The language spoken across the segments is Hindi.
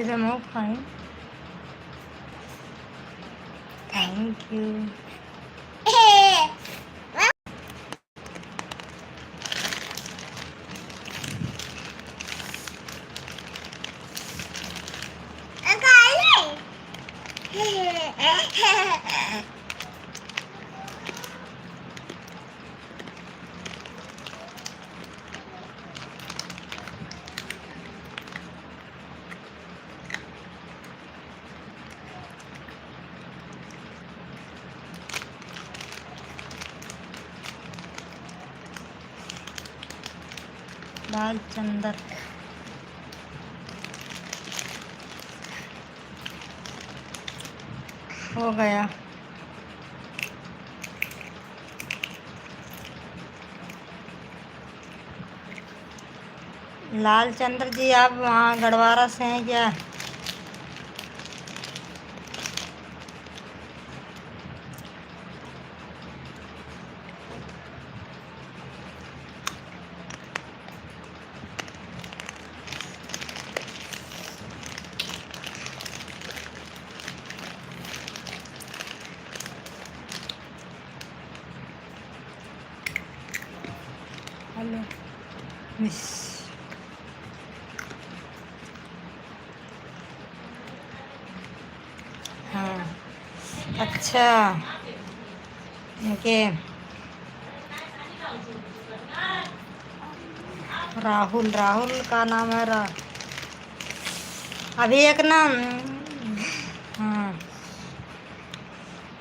अच्छे से मुँह खाएं। Thank you. लाल चंदर हो गया। लाल चंद्र जी, आप वहाँ गढ़वारा से हैं क्या? Hello miss. हाँ, अच्छा। इनके राहुल, राहुल का नाम है अभी एक ना। हाँ,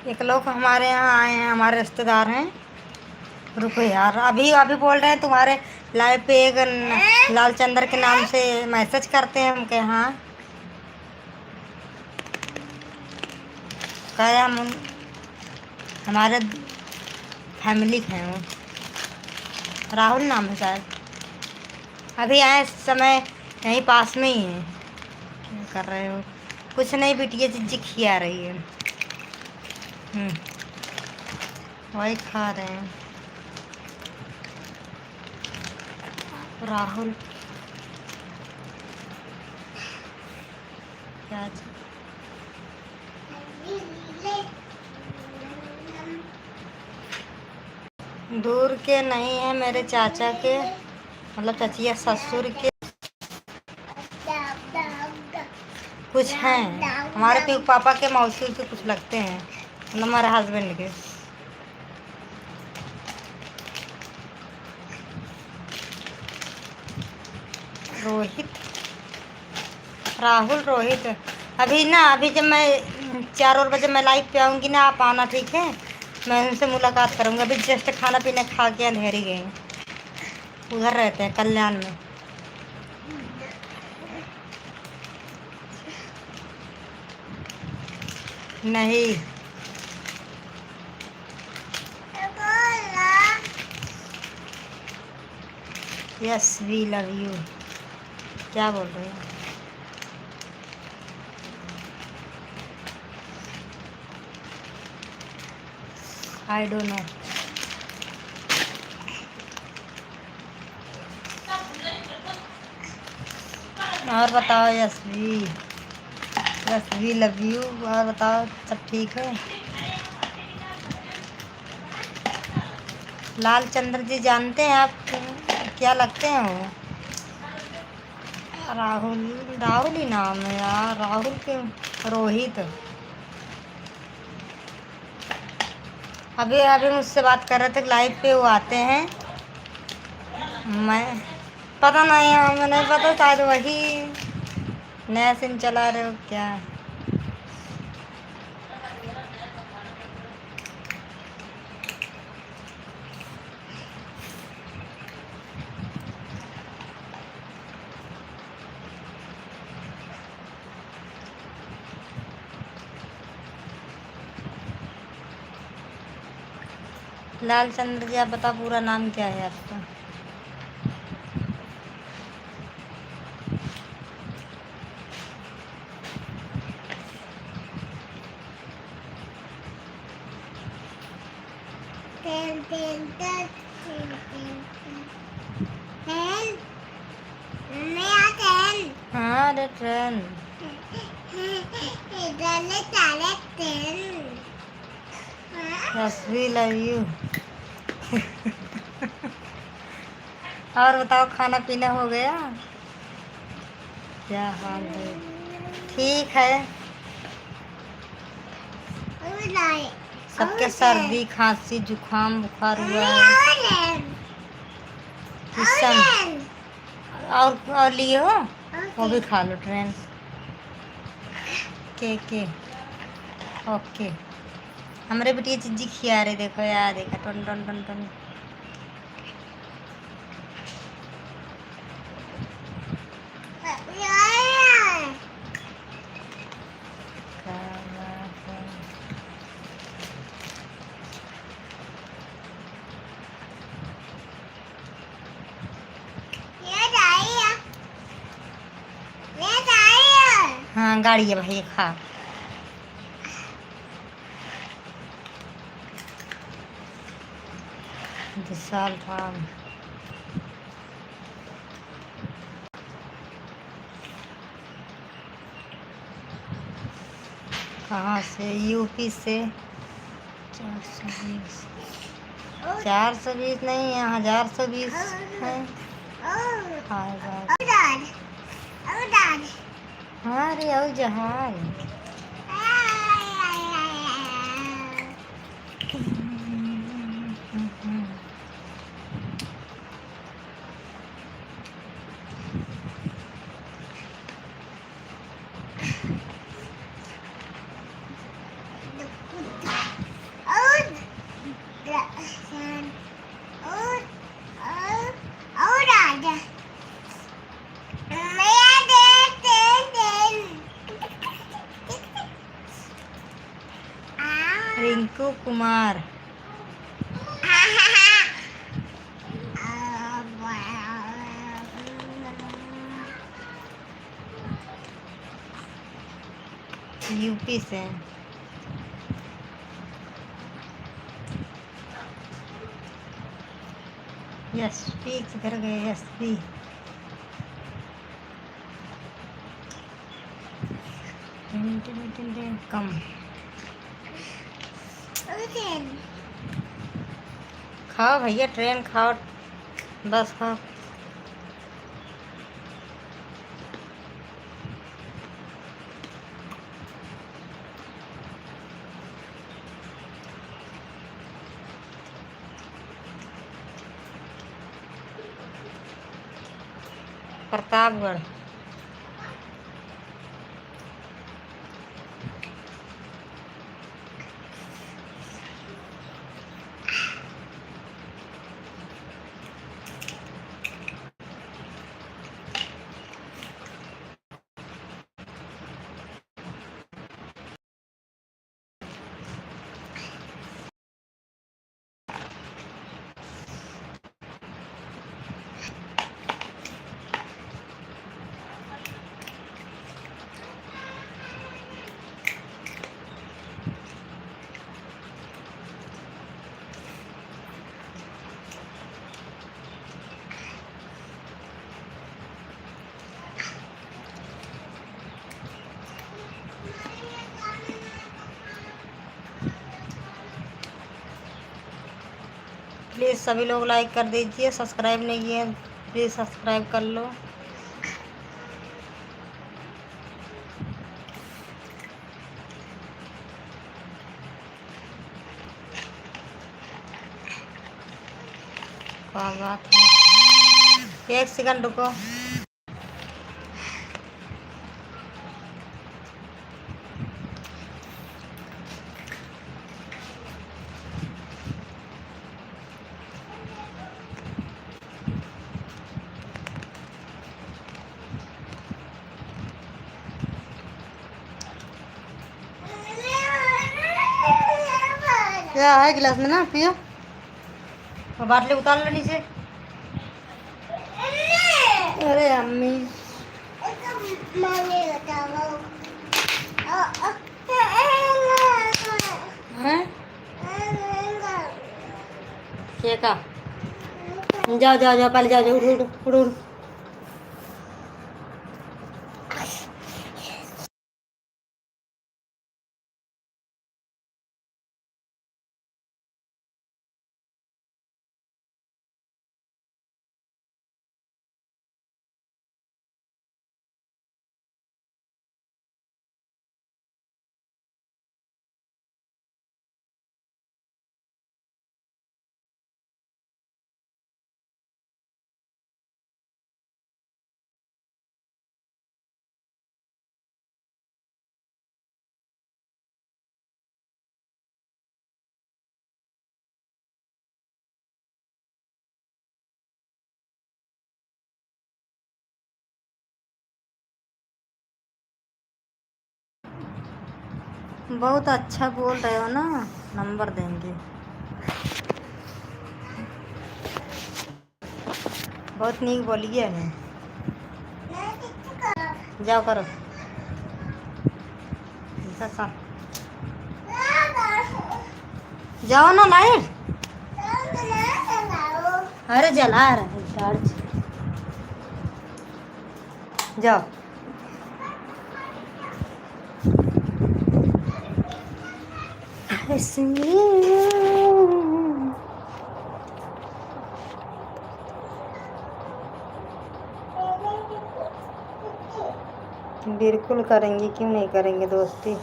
एक लोग हमारे यहाँ आए हैं, हमारे रिश्तेदार हैं। रुको यार, अभी अभी बोल रहे हैं तुम्हारे लाइव पे एक लाल चंदर के नाम से मैसेज करते हैं। हम कहे हाँ, कहे हम हमारे फैमिली के हैं वो। राहुल नाम है शायद। अभी आए, इस समय यहीं पास में ही है। क्या कर रहे हो? कुछ नहीं, बिटिया जिज्जी खिया रही है। वही खा रहे हैं। राहुल क्या दूर के नहीं है, मेरे चाचा के, मतलब चचिया ससुर के कुछ हैं। हमारे पापा के मौसी के कुछ लगते हैं, मतलब हमारे हस्बैंड के। रोहित, राहुल रोहित। अभी ना, अभी जब मैं 4 और बजे मैं लाइव पे आऊँगी ना, आप आना, ठीक है? मैं उनसे मुलाकात करूँगा। अभी जस्ट खाना पीना खा के अंधेरी गए, उधर रहते हैं कल्याण में। नहीं, यस वी लव यू। क्या बोल रहे हैं? I don't know. और बताओ? Yes we love you. और बताओ, सब ठीक है? लाल चंद्र जी जानते हैं आप? क्या लगते हैं वो? राहुल, राहुल ही नाम है यार। राहुल के रोहित। अभी अभी मुझसे बात कर रहे थे, लाइव पे वो आते हैं। मैं पता नहीं, हमें नहीं पता, शायद वही नया सिम चला रहे हो क्या? लाल चंद्र जी, आप बता, पूरा नाम क्या है आपका? हाँ, अरे train. Yes we love you. और बताओ, खाना पीना हो गया? क्या हाल है? ठीक है। सबके सर्दी खांसी जुकाम बुखार हुआ है। किशन और लिए हो? वो भी खा लो। ट्रेन के ओके। हमारे बेटी चीजी खिया रहे, देखो यार, देखा टन टन टन टन। हाँ गाड़ी है भाई, खा। विशाल फार्म। कहाँ से? यूपी से। 420। 420 नहीं है, 1020 है। हाँ रे, और जहाज। रिंकू कुमार। यूपी से। यस फिक्स कर गए। यस भी कम। खाओ भैया, ट्रेन खाओ, बस खाओ। प्रतापगढ़। प्लीज़ सभी लोग लाइक कर दीजिए। सब्सक्राइब नहीं किए, प्लीज़ सब्सक्राइब कर लो। क्या बात है? 1 सेकंड रुको। क्या है गिलास में? ना पियो। और बाटली उतार लो नीचे। अरे अम्मी, हैं? क्या का? जाओ जाओ जाओ, पहले जाओ जाओ, उड़ उड़ उड़ उड़। बहुत अच्छा बोल रहे हो ना, नंबर देंगे। बहुत नीक बोलिए ने। जाओ करो ससा। जाओ ना लाइट। अरे जला रहा है चार्ज। जाओ। बिल्कुल करेंगे, क्यों नहीं करेंगे दोस्ती।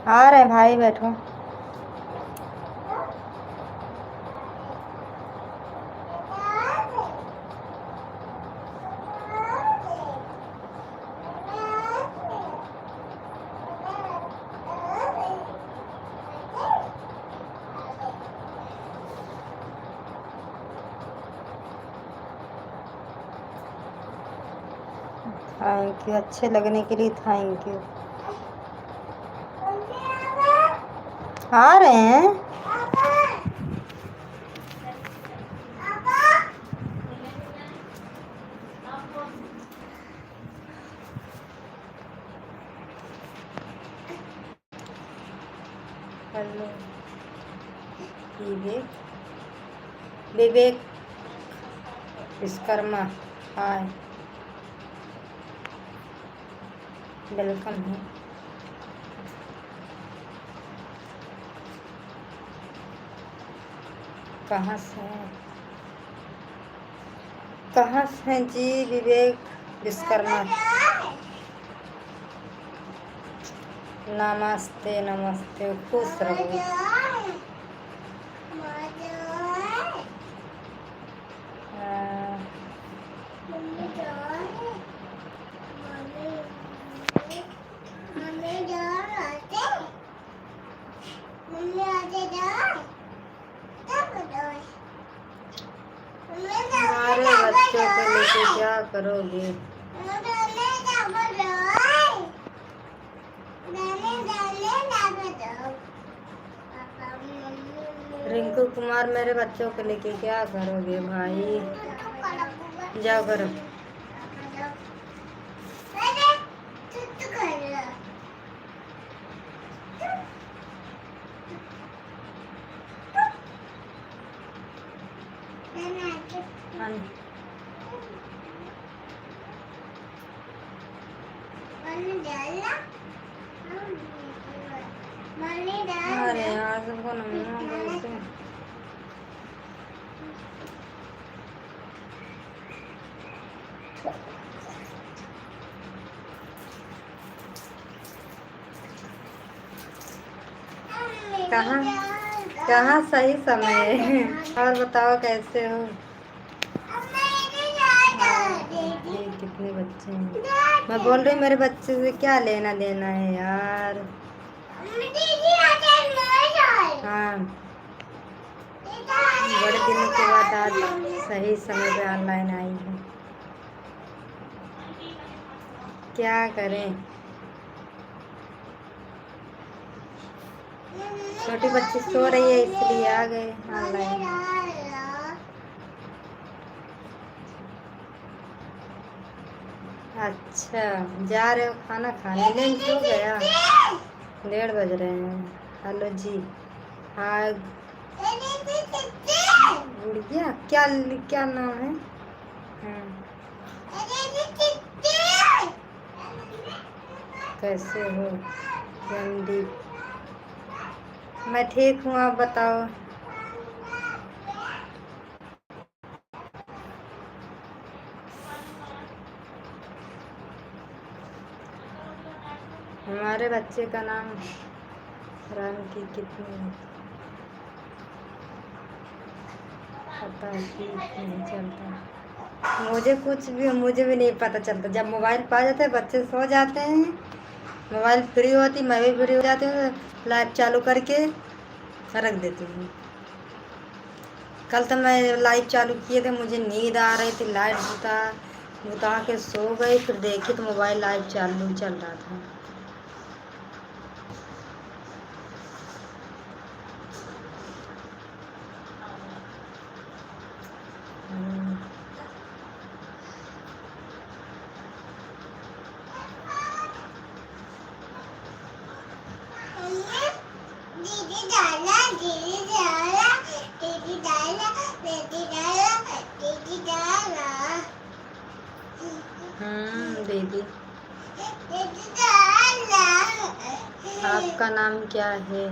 आ रहे भाई, बैठो। थैंक यू, अच्छे लगने के लिए थैंक यू। आ रहे हैं। हेलो विवेक, विवेक विश्वकर्मा, हाय, वेलकम है। कहाँ से हैं? कहाँ से हैं जी विवेक विश्वकर्मा? नमस्ते नमस्ते, खुश रहो। हमारे बच्चों को लेके क्या करोगे? रिंकू कुमार, मेरे बच्चों को लेके क्या करोगे भाई? जाओ करो। अरे यार सबको नमस्ते। कहाँ कहाँ सही समय है? और बताओ कैसे हो? ये कितने बच्चे हैं? मैं बोल रही हूँ मेरे बच्चे से क्या लेना देना है यार। हाँ, बड़े दिनों के बाद आज सही समय पे ऑनलाइन आई है। क्या करें, छोटी बच्ची सो रही है इसलिए आ गए ऑनलाइन। अच्छा, जा रहे हो खाना खाने? लंच हो गया, 1:30 बज रहे हैं। हेलो जी, हाँ गुड़िया, क्या क्या नाम है? हाँ। कैसे हो रणदीप? मैं ठीक हूँ, आप बताओ। हमारे बच्चे का नाम राम की कितनी पता ही नहीं चलता। मुझे भी नहीं पता चलता। जब मोबाइल पा जाते हैं बच्चे सो जाते हैं, मोबाइल फ्री होती, मैं भी फ्री हो जाती हूँ, लाइट चालू करके रख देती हूँ। कल तो मैं लाइव चालू किए थे, मुझे नींद आ रही थी, लाइट बुता बुता के सो गई, फिर देखी तो मोबाइल लाइव चालू चल रहा था। दीदी, आपका नाम क्या है?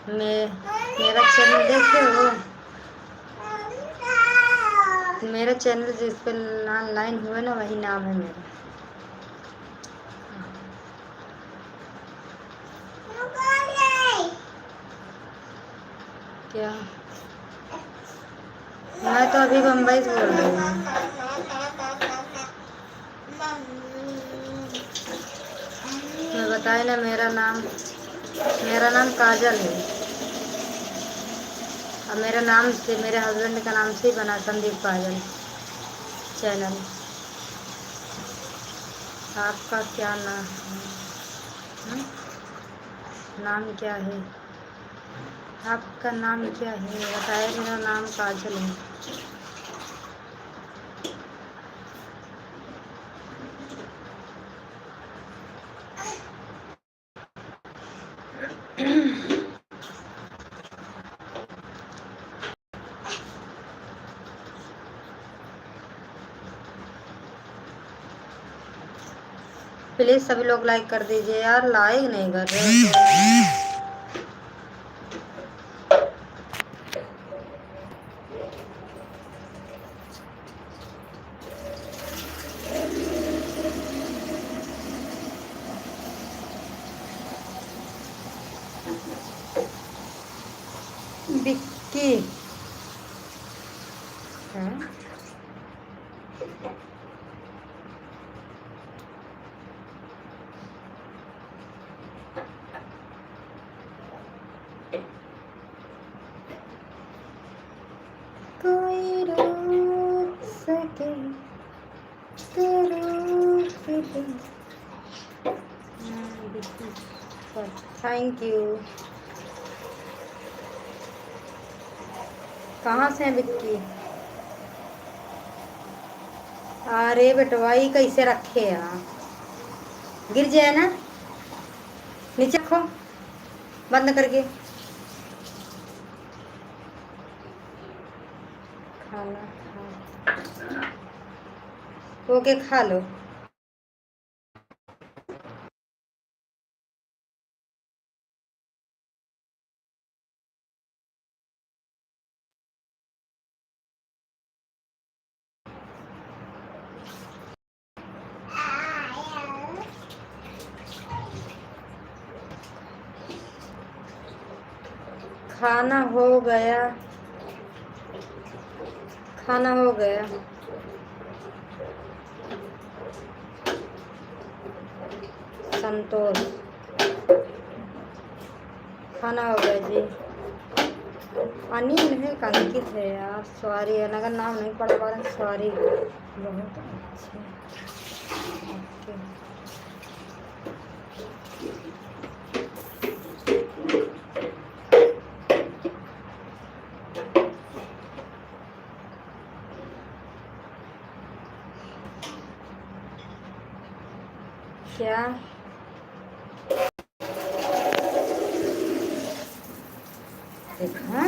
मेरा चैनल देखे हो? मेरा चैनल जिस पर ऑनलाइन हुए ना, वही नाम है मेरा। क्या? मैं तो अभी बम्बई से बोल रही हूँ। मैं बताए ना, मेरा नाम काजल है। अब मेरा नाम से, मेरे हस्बैंड का नाम से ही बना, संदीप काजल चैनल। आपका क्या नाम है? नाम क्या है? आपका नाम क्या है बताए? मेरा नाम काजल है। प्लीज़ सभी लोग लाइक कर दीजिए यार, लाइक नहीं कर रहे। विक्की हाँ? कोई रोक सके तो रोक सके। Thank you. कहाँ से है विक्की? अरे बेटवाई कैसे रखे यार, गिर जाए ना, नीचे रखो बंद करके। खाना खा ओके, खा लो। खाना हो गया, खाना हो गया। संतोष, खाना हो गया जी। अनिल है, अंकित है यार, सॉरी अगर नाम नहीं पढ़ पा रहे, सॉरी। बहुत अच्छे, ओके। क्या देखा?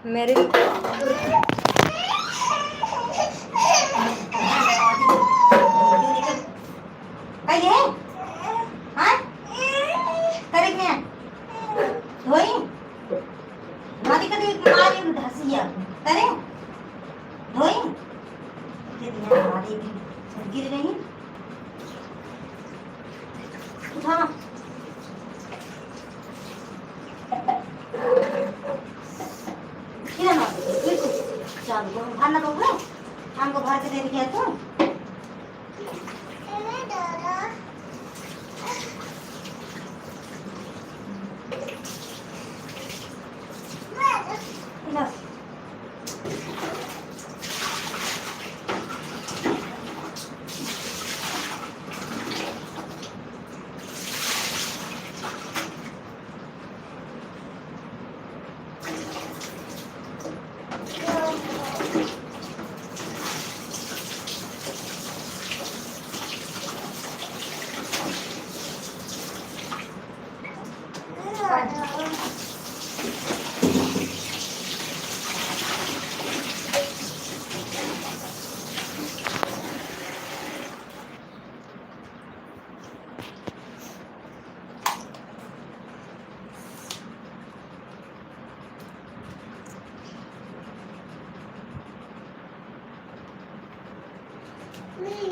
मेरे गिर गई उठा। क्या ना खाना दो हमको भर के दे दिया तो बस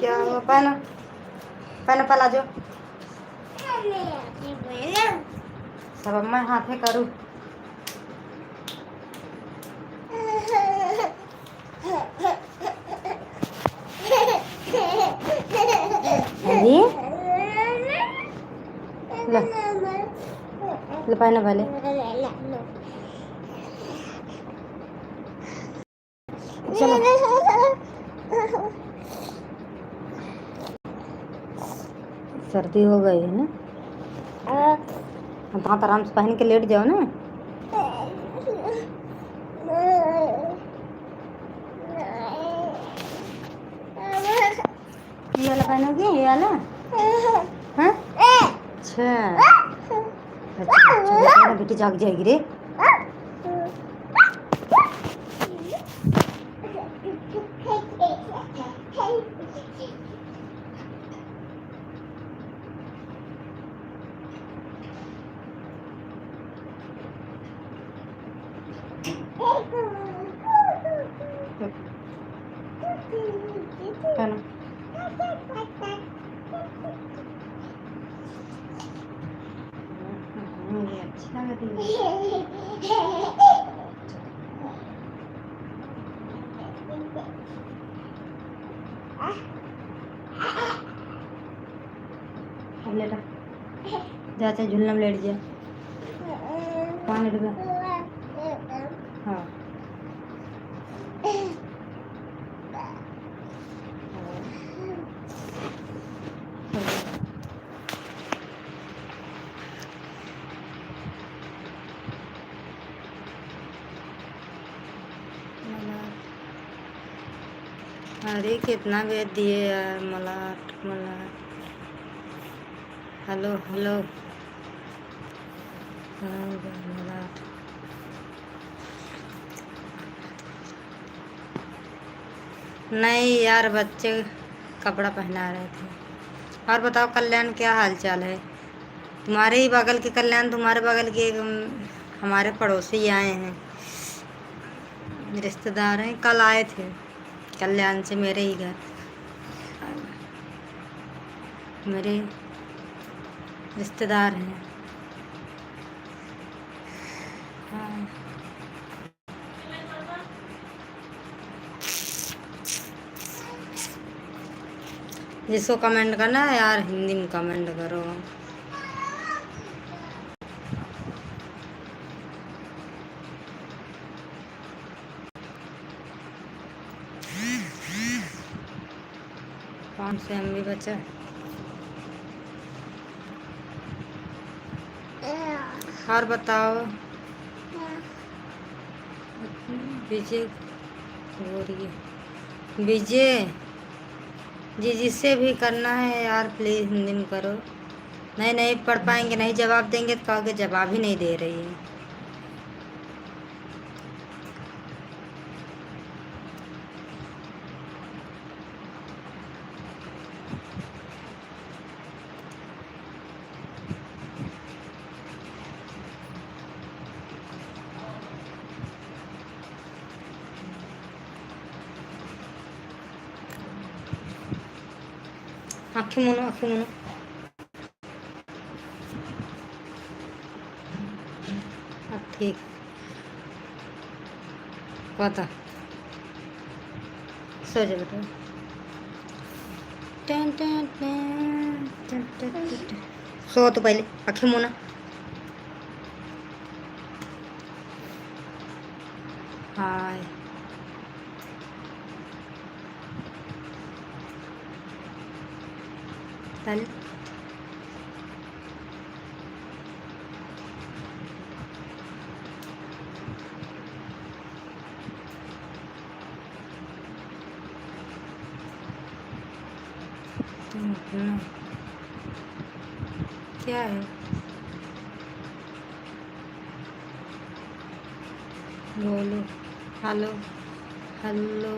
क्या हुआ पहना पहना पला जो सब अम्मा हाथ में करूँ अभी ले पहना पहले चलो सर्दी हो गई है ना हाथ आराम से पहन के लेट जाओ ना ये वाला पहनोगी ये वाला हाँ अच्छा अच्छा बेटी जाग जाएगी रे पहनो अच्छा लगती अब लेटा जाते झूलना में लेट जा कहाँ लेट गया हाँ अरे कितना वेट दिए यार मलाट मलाट हेलो हेलो मलाट नहीं यार बच्चे कपड़ा पहना रहे थे और बताओ कल्याण क्या हाल चाल है तुम्हारे ही बगल के कल्याण तुम्हारे बगल के हमारे पड़ोसी आए हैं रिश्तेदार हैं कल आए थे कल्याण से मेरे ही घर मेरे रिश्तेदार हैं हाँ जिसको कमेंट करना है यार हिंदी में कमेंट करो कौन से हम भी बचा और बताओ विजय हो रही है विजय जी जिससे भी करना है यार प्लीज़ हिंदी में करो नहीं नहीं पढ़ पाएंगे नहीं जवाब देंगे तो कहोगे जवाब ही नहीं दे रही है आँखें मुनो आँखें मुनो ठीक पता सो जा बेटा। सो तो पहले आँखें मुना। हाय चल क्या है? बोलो। Hello hello.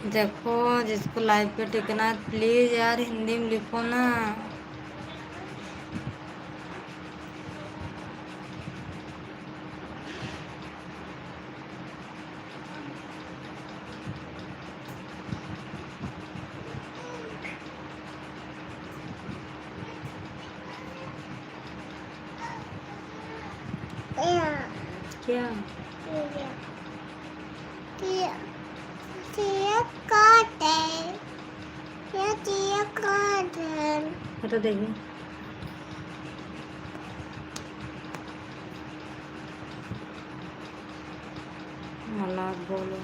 देखो जिसको लाइव पे टिकना है प्लीज़ यार हिंदी में लिखो ना। क्या? तो देखिए मला बोलो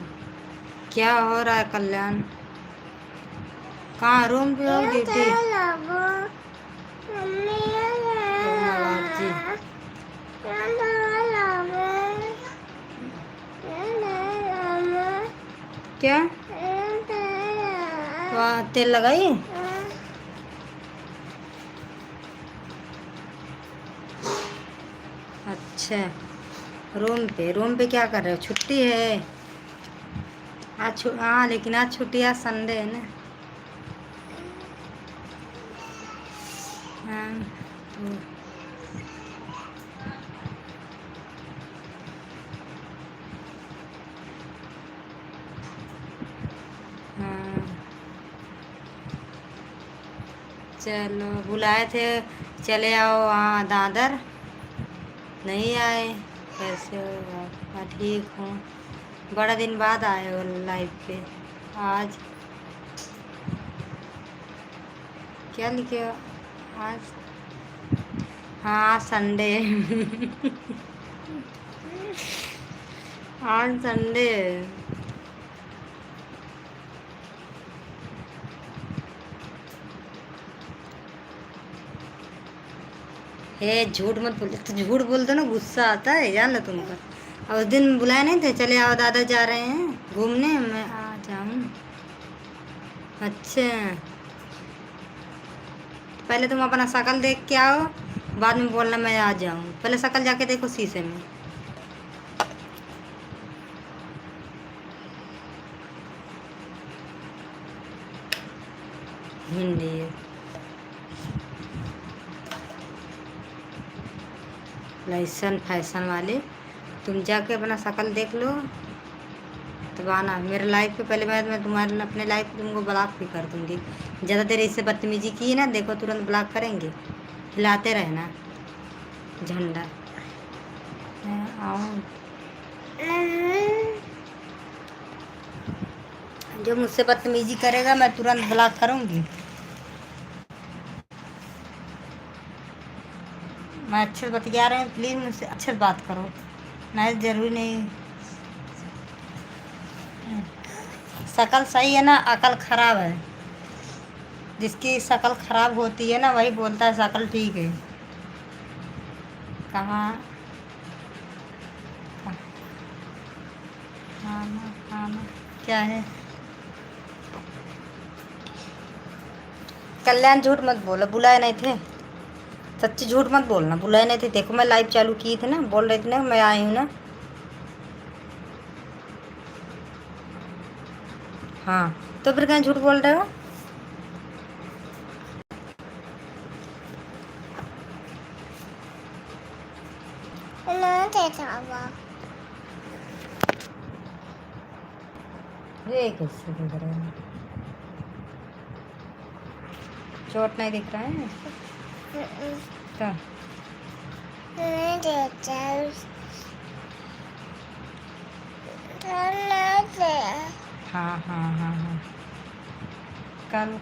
क्या हो रहा है कल्याण? कहाँ रूम पे हो ड्यूटी? क्या वहाँ तेल लगाई? अच्छा रूम पे क्या कर रहे हो? छुट्टी है आज? हाँ लेकिन आज छुट्टी, आज संडे है ना। हाँ तो हाँ चलो बुलाए थे चले आओ वहाँ दादर, नहीं आए। कैसे हो आप? मैं ठीक हूँ। बड़ा दिन बाद आए हो लाइव पे आज। क्या लिखे हो आज? हाँ संडे आज संडे है। झूठ मत बोल, तो झूठ बोल दो ना गुस्सा आता है, जान लो तुमको। और उस दिन बुलाए नहीं थे चले आओ दादा जा रहे हैं घूमने, मैं आ जाऊँ। अच्छा पहले तुम अपना शक्ल देख के आओ, बाद में बोलना मैं आ जाऊँ। पहले शक्ल जाके देखो शीशे में। हिंदी लाइसन फैशन वाले, तुम जाके अपना शक्ल देख लो तब आना मेरे लाइफ पे। पहले मैं तुम्हारे अपने लाइफ पे तुमको ब्लॉक भी कर दूँगी। ज़्यादा देर इससे बदतमीजी की ना, देखो तुरंत ब्लॉक करेंगे। हिलाते रहना झंडा। आओ जो मुझसे बदतमीजी करेगा मैं तुरंत ब्लॉक करूँगी। मैं अच्छे से बतिया रहे हैं, प्लीज़ मुझसे अच्छे से बात करो, नहीं ज़रूरी नहीं। शक्ल सही है ना, अकल ख़राब है। जिसकी शक्ल ख़राब होती है ना वही बोलता है शक्ल ठीक है। कहाँ खाना खाना क्या है? कल्याण झूठ मत बोलो, बुलाए नहीं थे। सच्ची झूठ मत बोलना, बुलाए नहीं थे। देखो मैं लाइव चालू की थी ना, बोल रही थी ना मैं आई हूँ ना। हाँ, तो फिर कहीं झूठ बोल रहे हो? ये कैसे दिख रहा है? चोट नहीं दिख रहा है इसको? तो हाँ हाँ हाँ हाँ, कल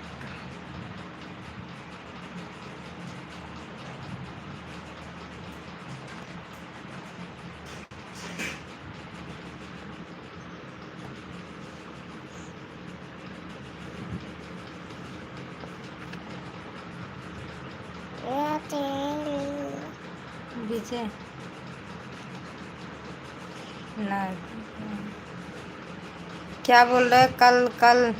पीछे ना, क्या बोल रहे? कल कल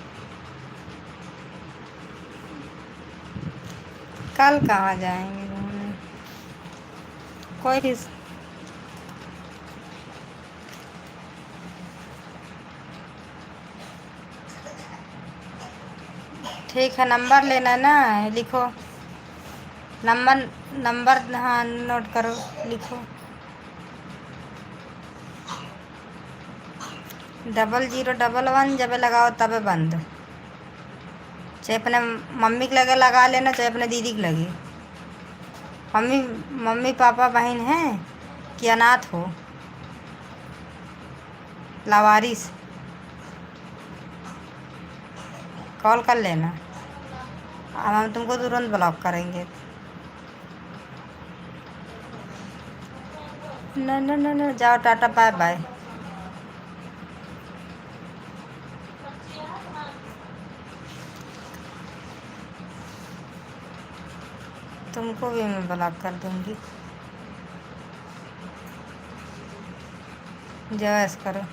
कल कहाँ जाएंगे घूमने? कोई किस ठीक है, नंबर लेना ना, लिखो नंबर। नंबर हाँ, नोट करो, लिखो 0011, जब लगाओ तब बंद। चाहे अपने मम्मी के लगे लगा लेना, चाहे अपने दीदी के लगे। मम्मी मम्मी पापा बहन हैं कि अनाथ हो, लावारिस, कॉल कर लेना। अब हम तुमको तुरंत ब्लॉक करेंगे। न न न न, जाओ, टाटा बाय बाय। तुमको भी मैं ब्लॉक कर दूंगी। जाओ, ऐसा करो।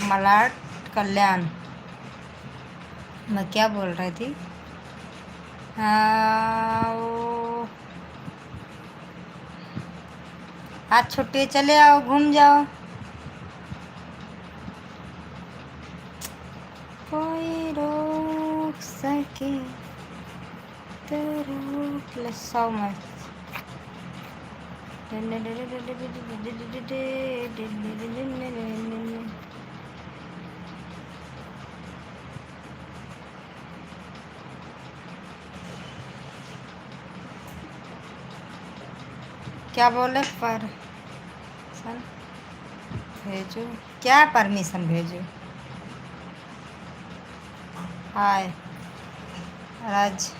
मलाड कल्याण, मैं क्या बोल रही थी? आज छुट्टी, चले आओ, घूम जाओ। कोई रोक सके तो रोक ले, सो मच। क्या बोले? पर भेजो, क्या परमिशन भेजो? हाय राज,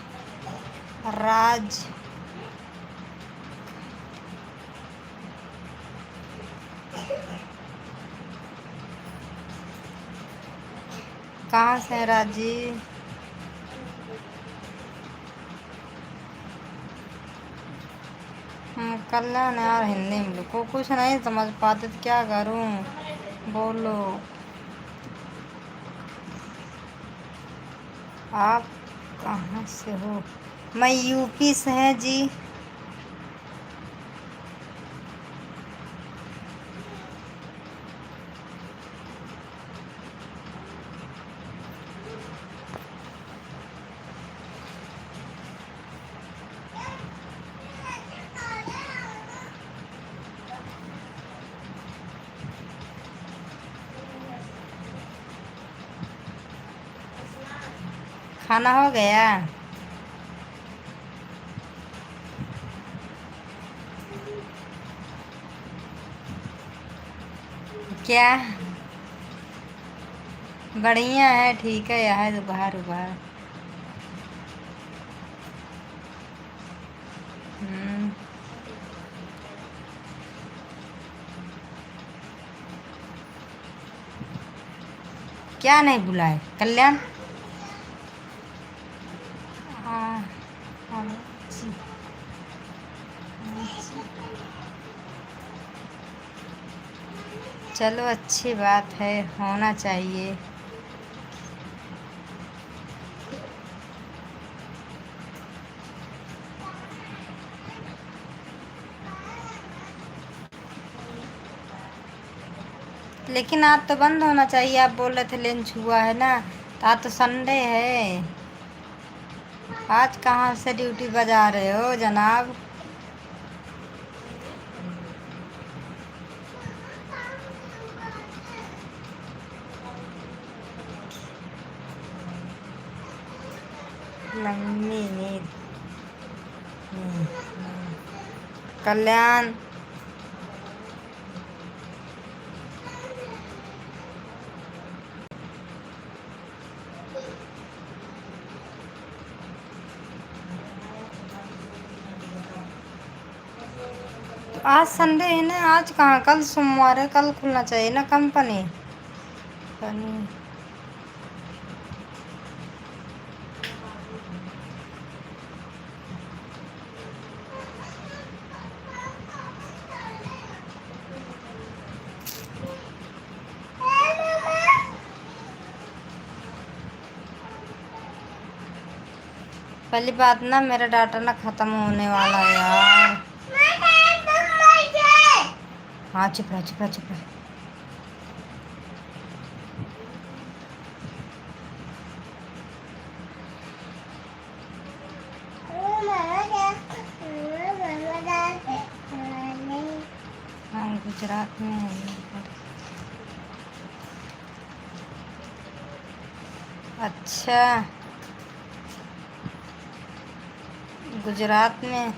राज कहाँ से है राज जी? कल्याण यार, हिंदी में लिखो, कुछ नहीं समझ पाते तो क्या करूं? बोलो। आप कहाँ से हो? मैं यूपी से है जी। खाना हो गया? क्या बढ़िया है, ठीक है, यह है दोपहर उबहर। क्या नहीं बुलाए कल्याण? हाँ, जी। चलो, अच्छी बात है, होना चाहिए। लेकिन आज तो बंद होना चाहिए, आप बोल रहे थे लंच हुआ है ना, तो आज तो संडे है। आज कहाँ से ड्यूटी बजा रहे हो जनाब? लंबी नींद। कल्याण, आज संडे है ना, आज कहाँ, कल सोमवार है, कल खुलना चाहिए ना कंपनी। पहली बात ना, मेरा डाटा ना ख़त्म होने वाला है यार। हाँ चुप रहा, चुप रहा, चुप रहा। हाँ गुजरात में है। अच्छा, गुजरात में,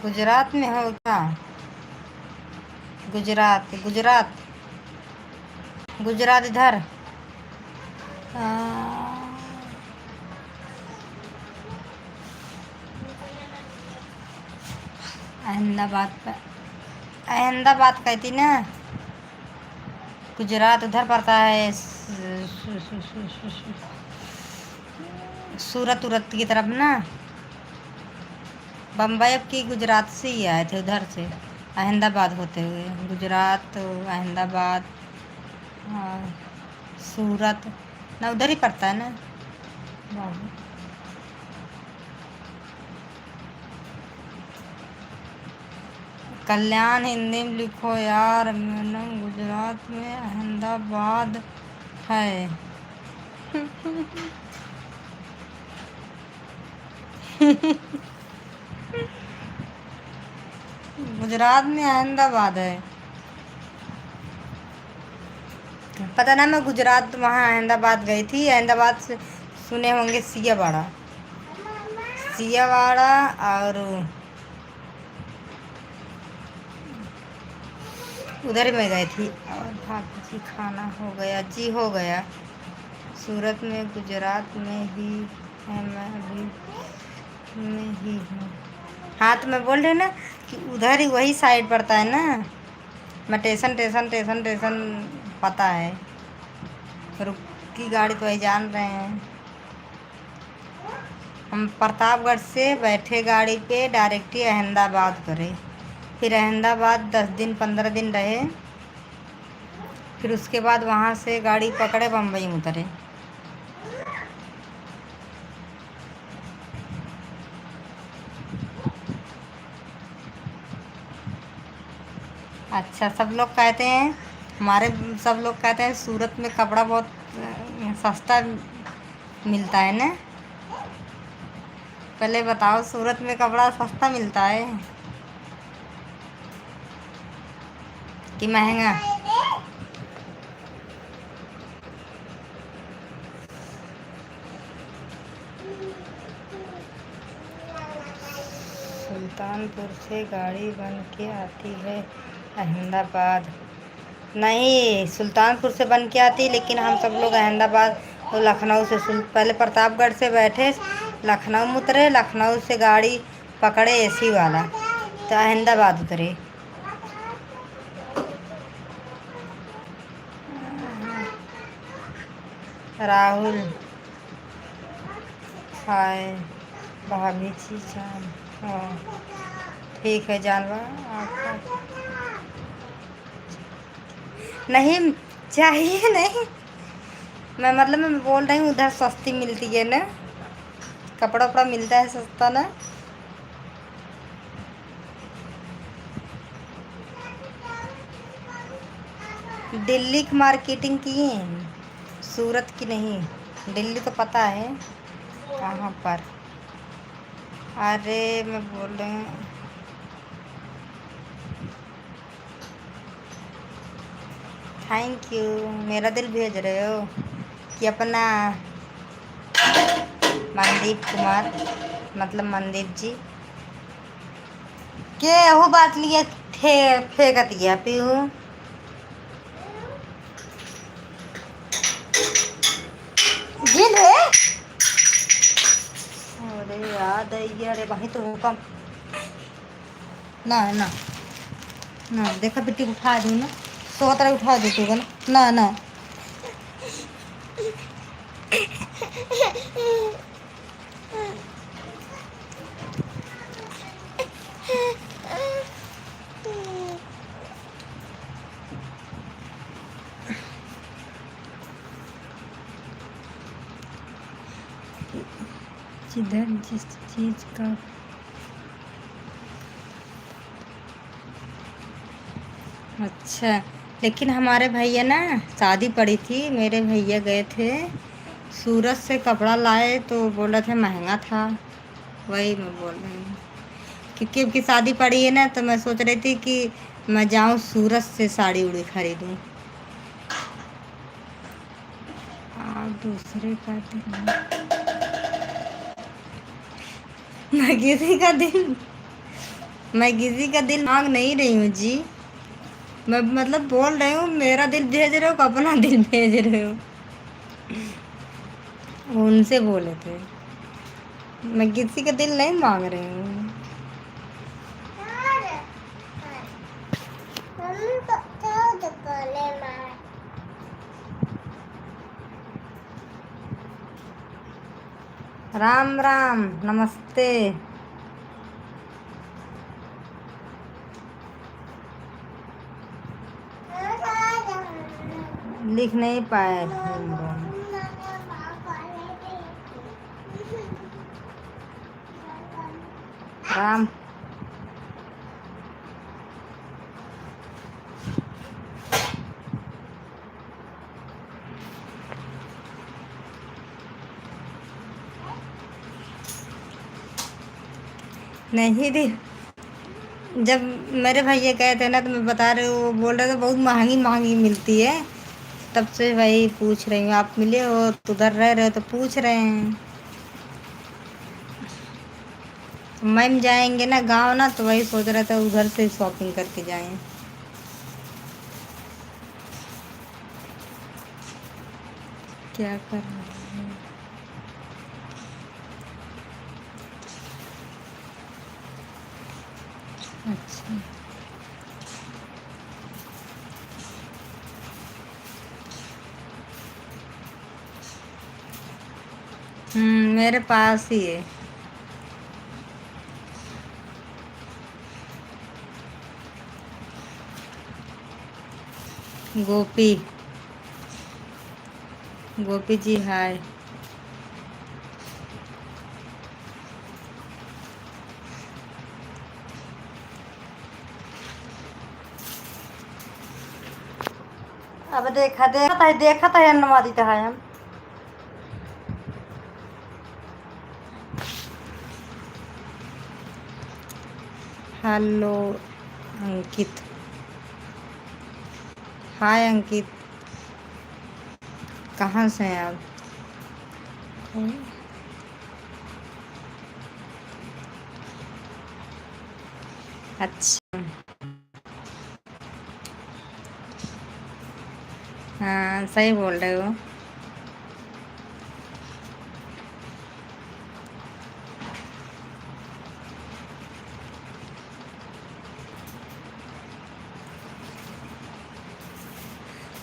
गुजरात में होगा। गुजरात, गुजरात, गुजरात इधर। अहमदाबाद पर, अहमदाबाद कहती ना, गुजरात उधर पड़ता है, सूरत उरत की तरफ ना। बम्बई अब की गुजरात से ही आए थे, उधर से अहमदाबाद होते हुए गुजरात, अहमदाबाद, सूरत ना, उधर ही पड़ता है ना। कल्याण हिंदी में लिखो यार, मैंने गुजरात में अहमदाबाद है। गुजरात में अहमदाबाद है, पता ना। मैं गुजरात वहाँ अहमदाबाद गई थी। अहमदाबाद से सुने होंगे सियावाड़ा, सियावाड़ा, और उधर में गई थी। और भाभी जी खाना हो गया जी, हो गया। सूरत में, गुजरात में ही है, मैं अभी में ही हूँ। हाँ तो मैं बोल रही ना कि उधर ही वही साइड पड़ता है ना। मैं टेशन टेशन टेशन टेशन पता है, रुक की गाड़ी तो वही जान रहे हैं। हम प्रतापगढ़ से बैठे गाड़ी पे, डायरेक्ट ही अहमदाबाद करे। फिर अहमदाबाद 10 दिन 15 दिन रहे, फिर उसके बाद वहाँ से गाड़ी पकड़े बम्बई उतरे। अच्छा, सब लोग कहते हैं, हमारे सब लोग कहते हैं सूरत में कपड़ा बहुत सस्ता मिलता है ना। पहले बताओ, सूरत में कपड़ा सस्ता मिलता है कि महंगा? सुल्तानपुर से गाड़ी बन के आती है अहमदाबाद। नहीं, सुल्तानपुर से बन के आती, लेकिन हम सब लोग अहमदाबाद और लखनऊ से, पहले प्रतापगढ़ से बैठे, लखनऊ में उतरे, लखनऊ से गाड़ी पकड़े एसी वाला, तो अहमदाबाद उतरे। राहुल, हाय भाभी जी जान। हाँ ठीक है जानवा, आपका नहीं चाहिए नहीं। मैं मतलब मैं बोल रही हूँ उधर सस्ती मिलती है ना, कपड़ा उपड़ा मिलता है सस्ता ना। दिल्ली की मार्केटिंग की हैं, सूरत की नहीं। दिल्ली तो पता है कहाँ पर। अरे मैं बोल रही हूँ, थैंक यू। मेरा दिल भेज रहे हो कि अपना मनदीप कुमार, मतलब मनदीप जी के वो बात लिए थे, फेंक दिया पीऊ। गिन रे। अरे याद आई गया। अरे वहीं तो कम ना ना ना, देखा बेटी उठा दूँ ना, सौ तरह उठा दे तू ना ना ना। जिधर जिस चीज़ का अच्छा। लेकिन हमारे भैया ना शादी पड़ी थी, मेरे भैया गए थे सूरत से कपड़ा लाए तो बोला था महंगा था। वही मैं बोल रही हूँ, क्योंकि उनकी शादी पड़ी है ना, तो मैं सोच रही थी कि मैं जाऊँ सूरत से साड़ी उड़ी खरीदूँ। आप दूसरे का दिल, मैं किसी का दिल मैं किसी का दिल मांग नहीं रही हूँ जी। मैं मतलब बोल रही हूँ मेरा दिल भेज रहे हो कि अपना दिल भेज रहे हो। उनसे बोले थे, मैं किसी का दिल नहीं मांग रही हूँ। राम राम, नमस्ते। लिख नहीं पाए हम लोग। राम नहीं दी। जब मेरे भैया गए थे ना, तो मैं बता रही हूँ, वो बोल रहे थे बहुत महंगी महंगी मिलती है। तब से वही पूछ रही हूँ, आप मिले हो तो उधर रह रहे हो तो पूछ रहे हैं। तो मैम जाएंगे ना गांव ना, तो वही सोच रहे थे उधर से शॉपिंग करके जाएं। क्या कर रहे हैं? अच्छा। मेरे पास ही है। गोपी, गोपी जी हाय। अब देखा था अन्नवादी था हम। हेलो अंकित, हाय अंकित, कहाँ से हैं आप? अच्छा, हाँ सही बोल रहे हो।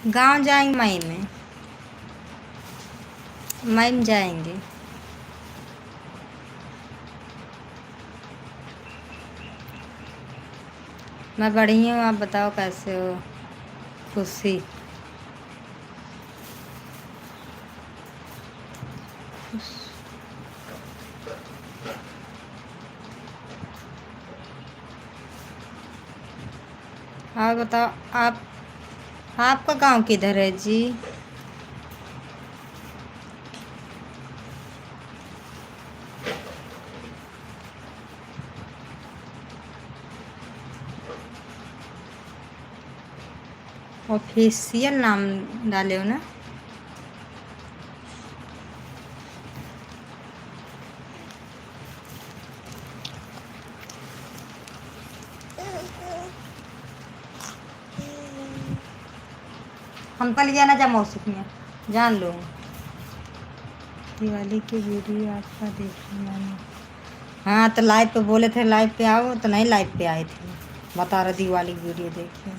गांव जाएंगे मई में, मई में जाएंगे। मैं बढ़िया हूँ, आप बताओ कैसे हो? खुशी, और बताओ आप आपका गांव किधर है जी? ऑफिशियल नाम डाले हो ना? हम कल जाना जा मौसम में, जान लो। दिवाली की वीडियो आपका देखी मैंने। हाँ तो लाइव पे बोले थे लाइव पे आओ, तो नहीं लाइव पे आए थे। बता रहे दिवाली की वीडियो देखिए।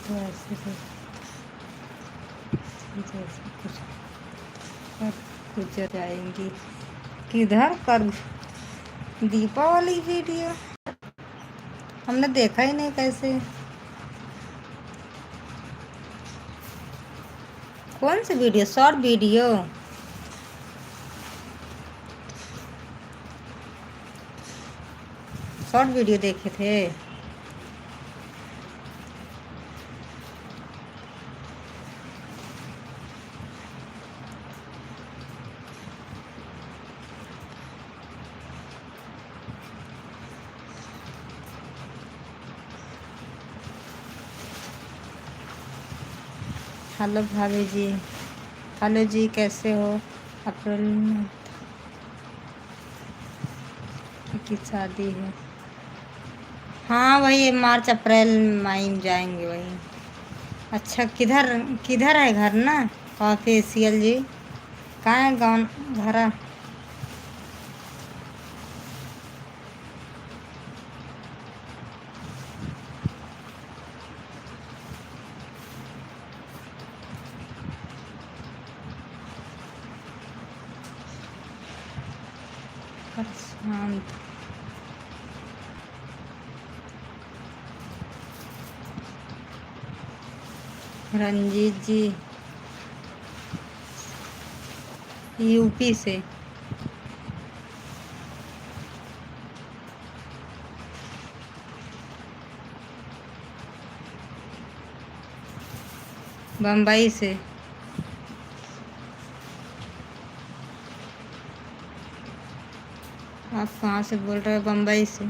तो ऐसे जैसे कुछ कर जाएंगी किधर कर दीपावली वीडियो हमने देखा ही नहीं कैसे। कौन सी video? Short video? Short video देखे थे। हेलो भाभी जी। हेलो जी, कैसे हो? अप्रैल में की शादी है। हाँ वही मार्च अप्रैल मई में जाएंगे वही। अच्छा किधर किधर है घर ना ऑफिशियल जी? कहाँ है गाँव घर? शांत। रंजीत जी यूपी से। बम्बई से। आप कहाँ से बोल रहे हो? बम्बई से।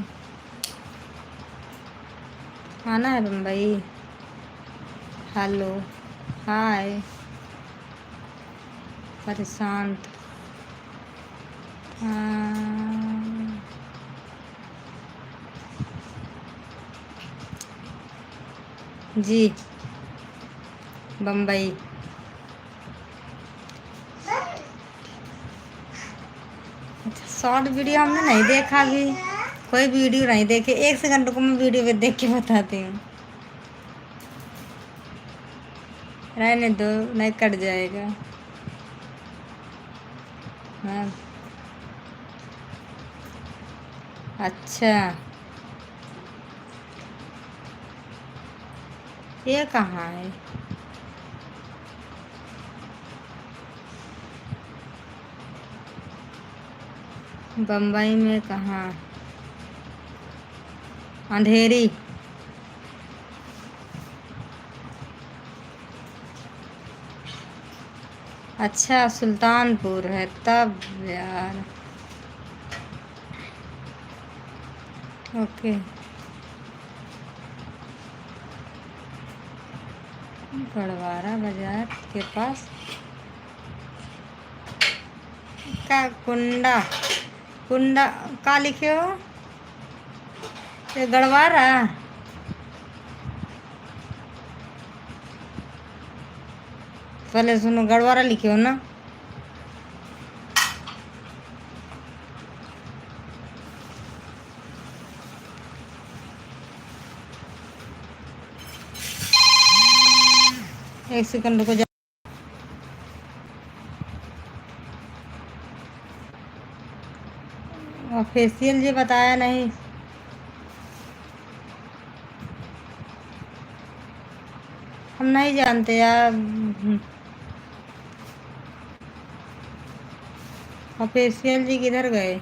आना है बम्बई? Hello hi. परेशान हाँ। जी बम्बई। शॉर्ट वीडियो हमने नहीं देखा अभी, कोई वीडियो नहीं देखे। 1 सेकंड को मैं वीडियो पे देख के बताती हूँ। रहने दो, नहीं कट जाएगा। हाँ अच्छा ये कहाँ है? बम्बई में कहाँ? अंधेरी। अच्छा सुल्तानपुर है तब यार। ओके। गढ़वारा बाजार के पास का कुंडा? कुंडा का लिखे हो? ये गढ़वारा। पहले सुनो, गढ़वारा लिखे हो ना? एक सेकंड रुको। ऑफिशियल जी बताया नहीं। हम नहीं जानते यार। ऑफिशियल जी किधर गए?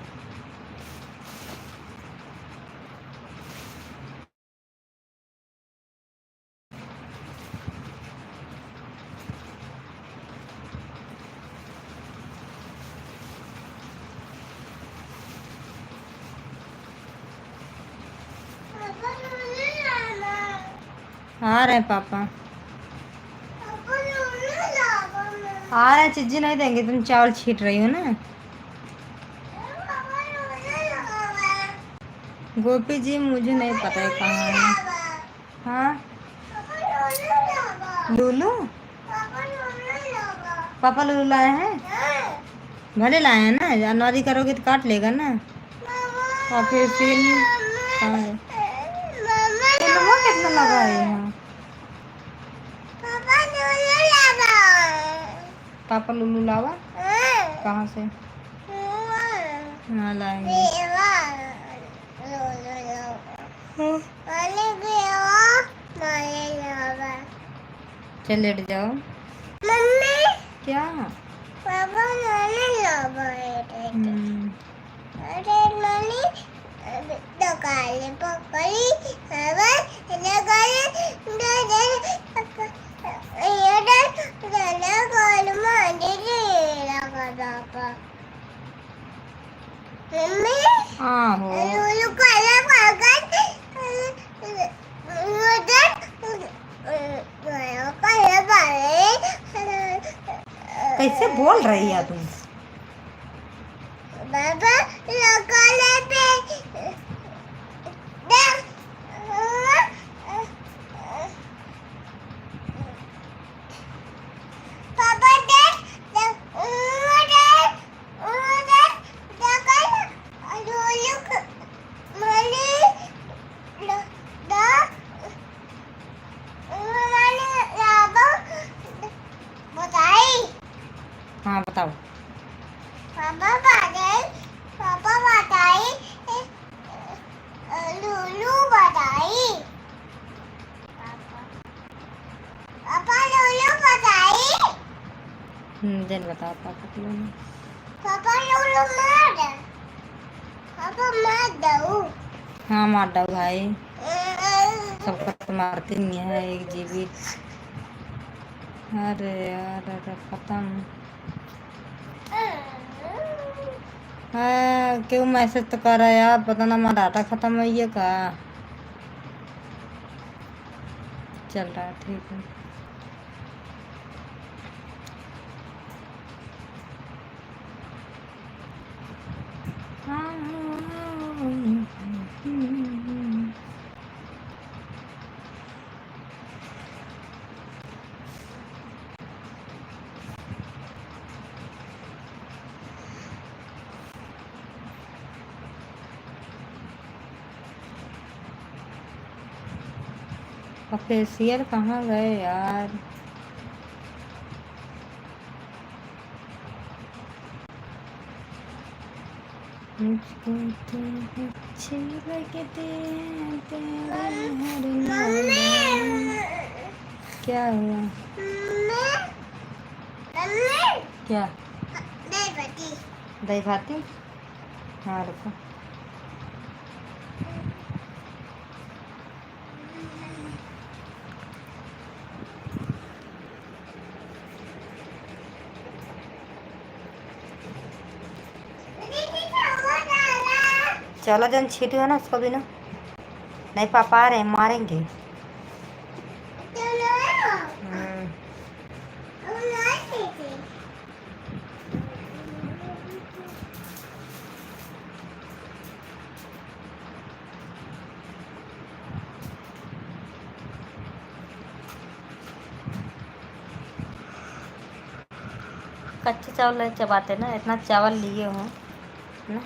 आ रहे हैं पापा, आ रहे हैं। चीज़ी नहीं देंगे, तुम चावल छीट रही हो ना। गोपी जी मुझे नहीं पता है कहाँ है। हाँ लूलू, पापा लूलू लाए हैं। भले लाए हैं ना, जानवरी करोगे तो काट लेगा ना। और फिर कहाँ है? लुलुआ कितना लगा है यहाँ। पापा लुलू लावा कहाँ से? हाँ लाएंगे। चल लेट जाओ। मम्मी क्या? पापा अरे मम्मी दकाले पकड़ी कैसे बोल रही है तुम? बाबा लकाले पे हाँ बताओ। पापा बताई लूलू बताई। पापा लूलू बताई। जन बताओ पापा लूलू। पापा लूलू मार। पापा मार दो। हाँ मार दो भाई, सबका तो मारते नहीं है एक जीवित। अरे यार अरे खत्म। हाँ क्यों मैसेज तो कर रहा है यार, पता ना हमारा डाटा ख़त्म हुई है का। चल रहा है ठीक है। फेशियल कहाँ गए यार? मुझको तो अच्छे लगते हैं तेरे हर नाम। क्या हुआ? क्या? दही भाती। हाँ रुको। चलो जन छीटी है ना उसको भी ना। नहीं पापा आ रहे हैं, मारेंगे। कच्चे चावल नहीं चबाते ना, इतना चावल लिए हो ना।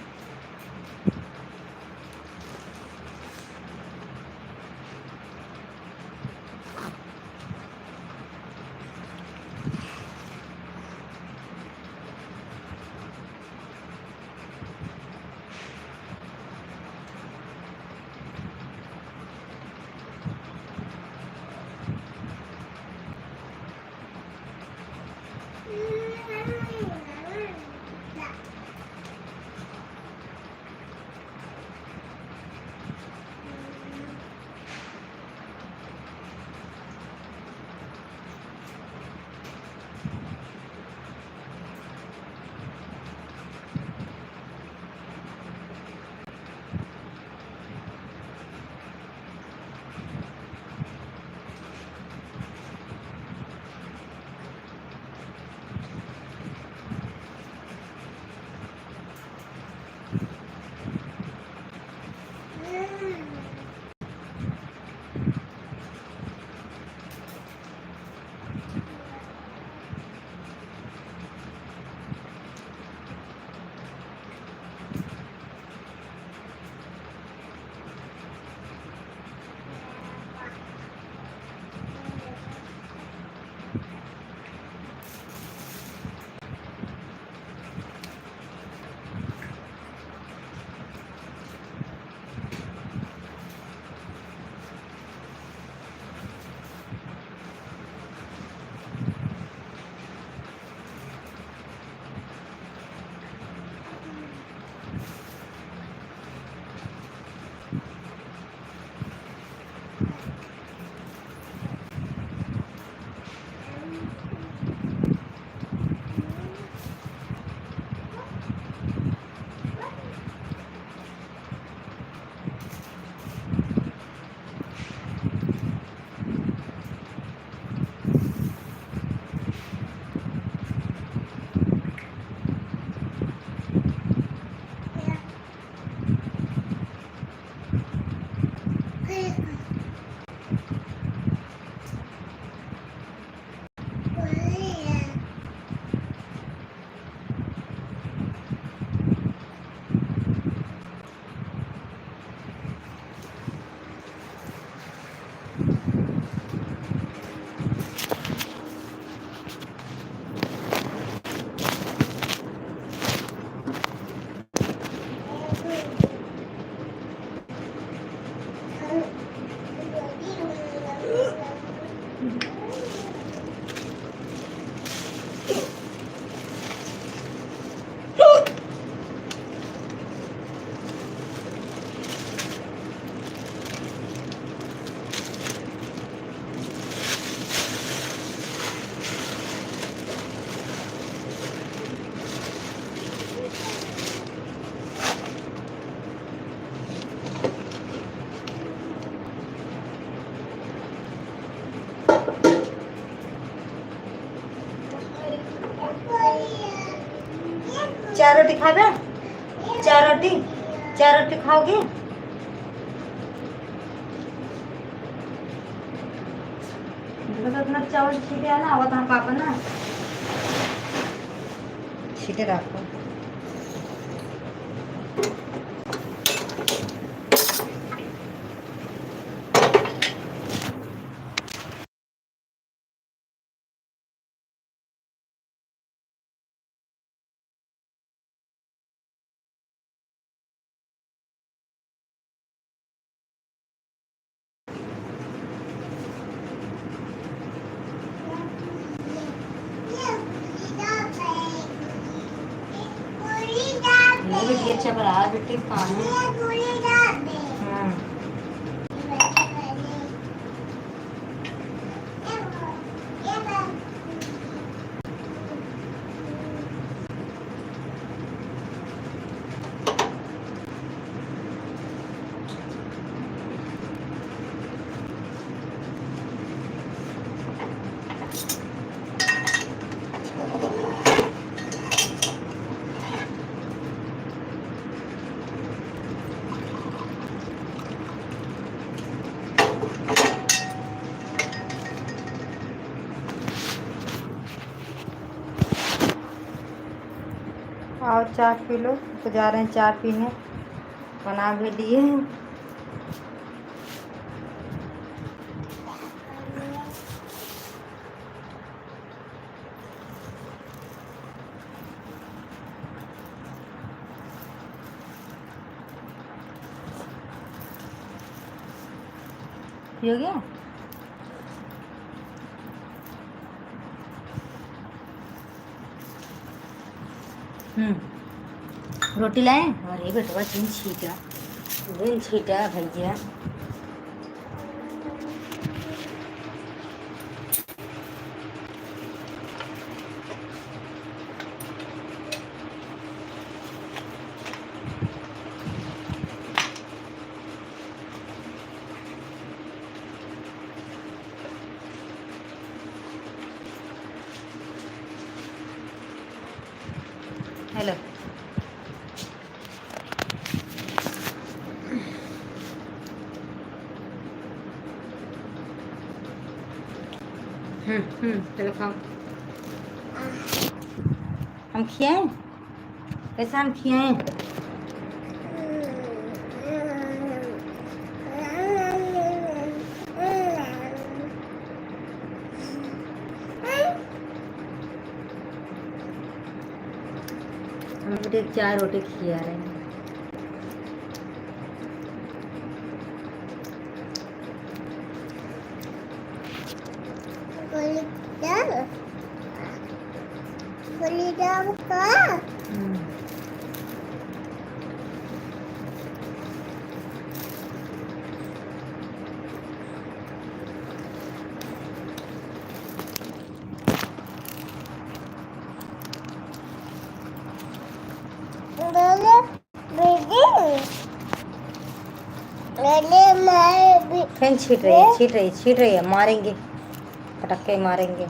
चार रोटी खाबे? चार रोटी खाओगी? देखो तो अपना चावल छीटे है ना, वो तो पापा ना छीटे रखो। बेटी अच्छा बना बेटी पानी। और चाय पी लो, तो जा रहे हैं चाय पीने, बना भी दिए। हो गया? रोटी लाए? अरे बेटवा तीन छीटा भैया। हेलो, चलो खाओ। हम खियाएं? कैसा हम खियाएं? हम बेटे 4 रोटी खिला रहे हैं। फैन छीट रही है, मारेंगे, पटक्के मारेंगे।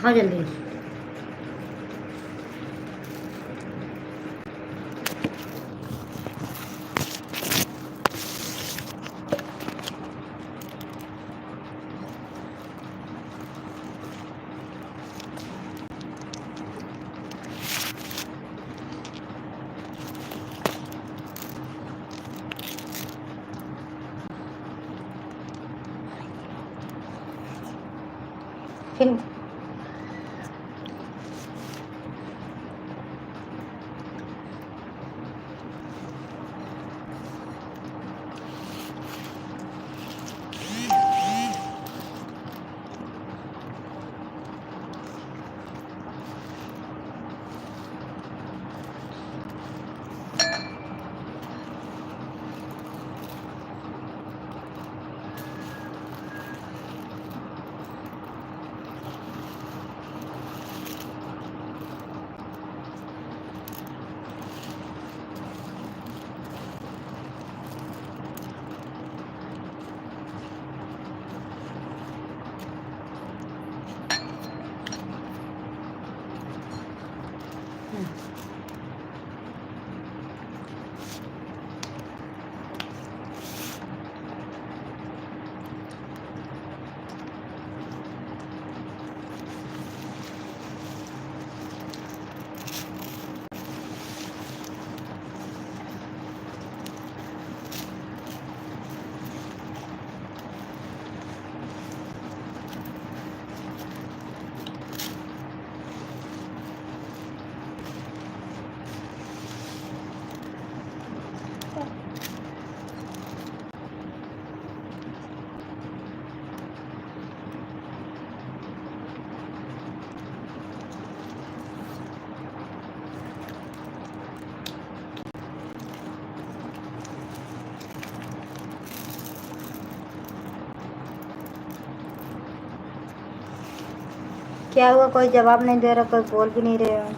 खाओ जल्दी। फिर क्या हुआ? कोई जवाब नहीं दे रहा, कोई बोल भी नहीं रहे हो।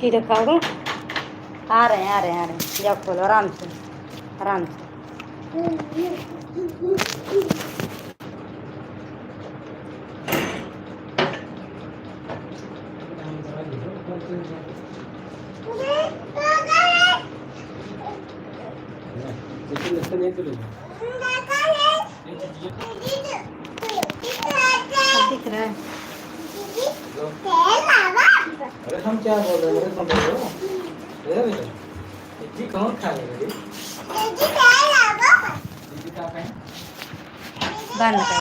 की रखा हो? आ रहे हैं, आ रहे हैं, आ रहे हैं। जाओ खोलो आराम से, आराम से। दिख रहा है। अरे हम क्या बोल रहे हैं? समझ लो जी कौन खाएगा? दीदी का कहें बंद कर।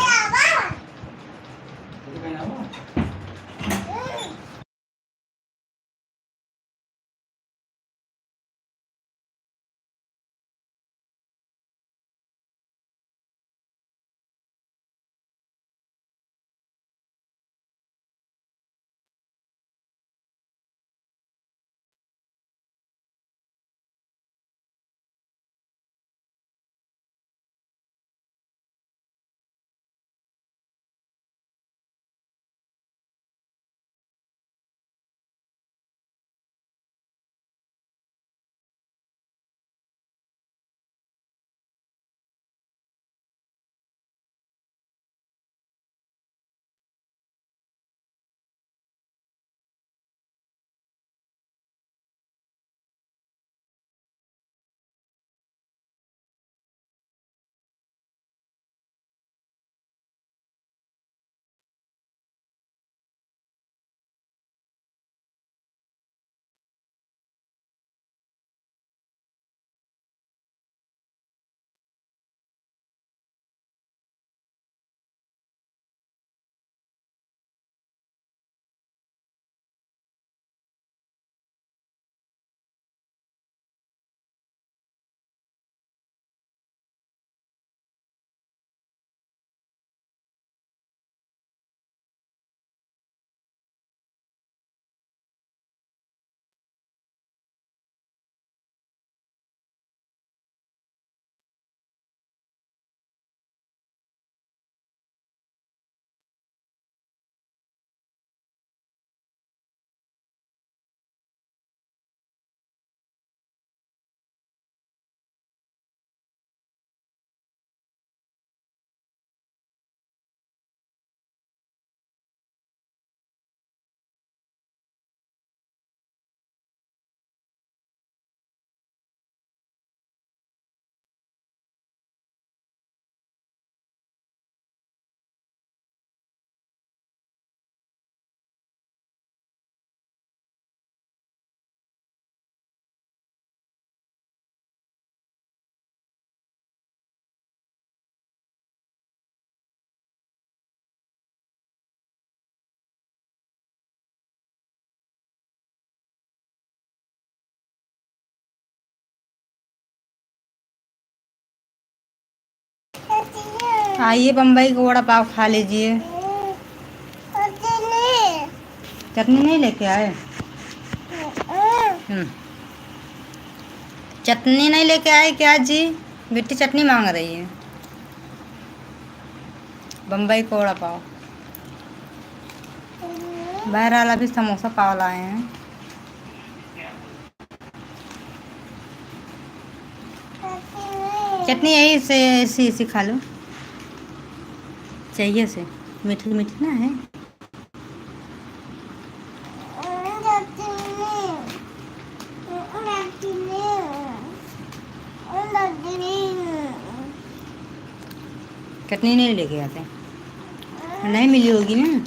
आइए बम्बई का वड़ा पाव खा लीजिए। चटनी नहीं लेके आए? चटनी नहीं लेके आए क्या जी? बेटी चटनी मांग रही है। बम्बई का वड़ा पाव। बहरहाल अभी समोसा पाव लाए हैं। चटनी यही से ऐसी ऐसी खा लो, चाहिए से मीठी मीठी ना है। चटनी नहीं लेके आते, नहीं मिली होगी ना।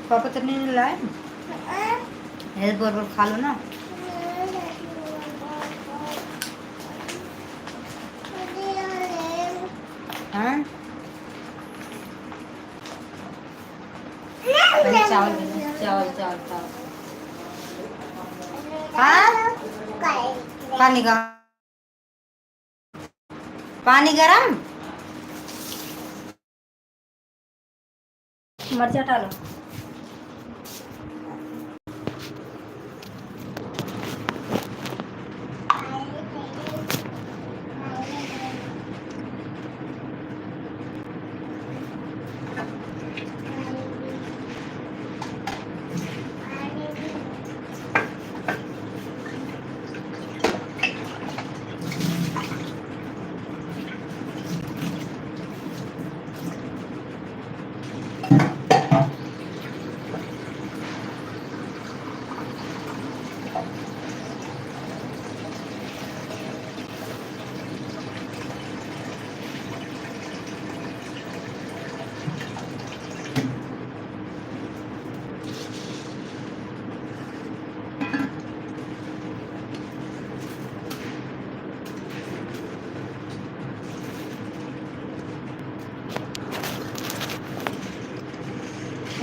पापा चटनी नहीं लाए? हेल्प बराबर खा लो ना। हाँ चावल चावल चावल चावल। हाँ पानी का पानी गरम, मिर्चा डालो।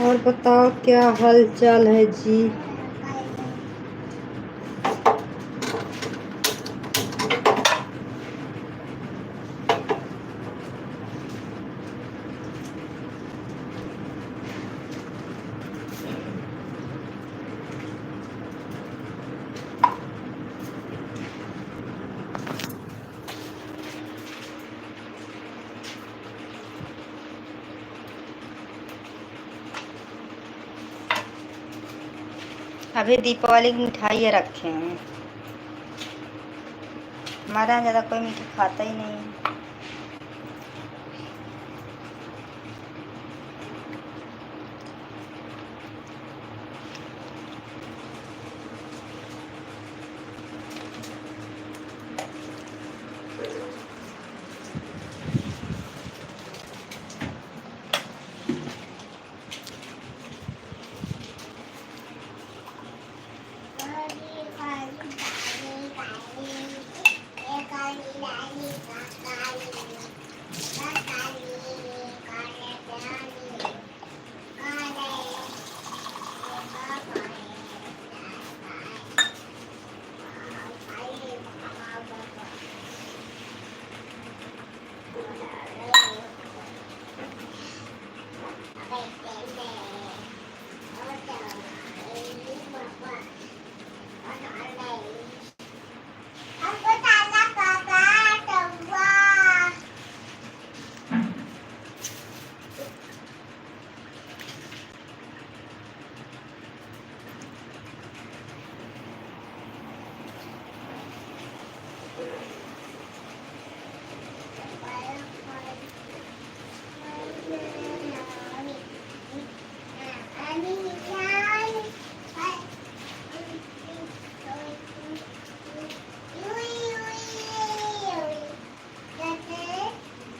और बताओ क्या हाल चाल है जी? अभी दीपावली की मिठाई रखे हैं। हमारे यहाँ ज़्यादा कोई मिठाई खाता ही नहीं है।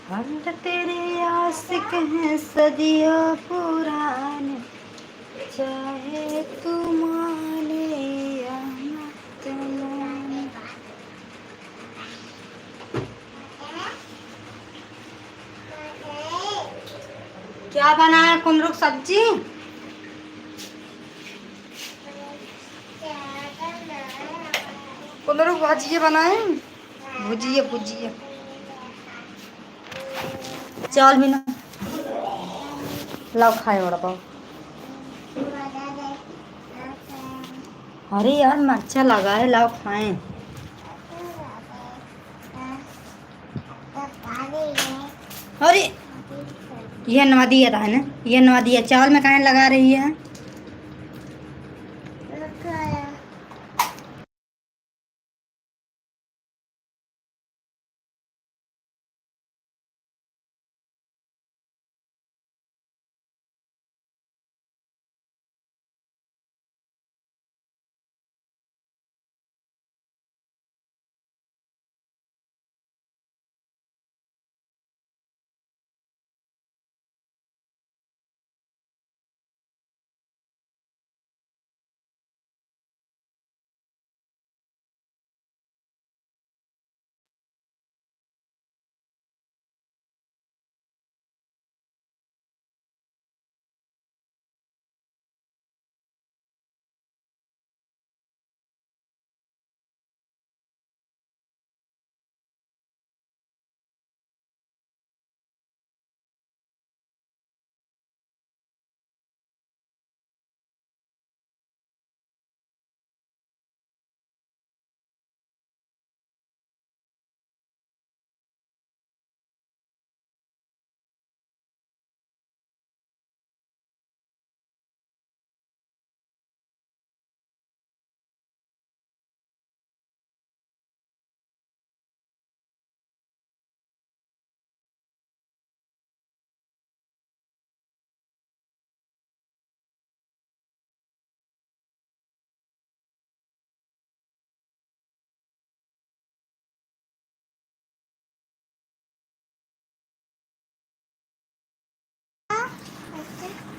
हम तो तेरे आशिक हैं सदियों पुराने, चाहे तू माने या मत माने। क्या बनाया कुंदरू सब्जी? कुंदरू भजिए बनाए। भुजिए भुजिए। चल भी ना लाओ खाए बड़ा पाओ। अरे यार मर्चा लगा है, लाओ खाएं। अरे ये नवा दिया था ना, ये नवा दिया। चावल में काहे लगा रही है?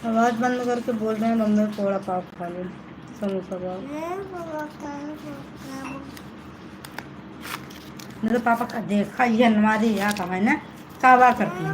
आवाज बंद करके बोल रहे हैं मम्मी थोड़ा पाव खा लो, समोसा पाव। नहीं तो पापा का देखा ये नमाजी यहाँ का है ना, कावा करती है।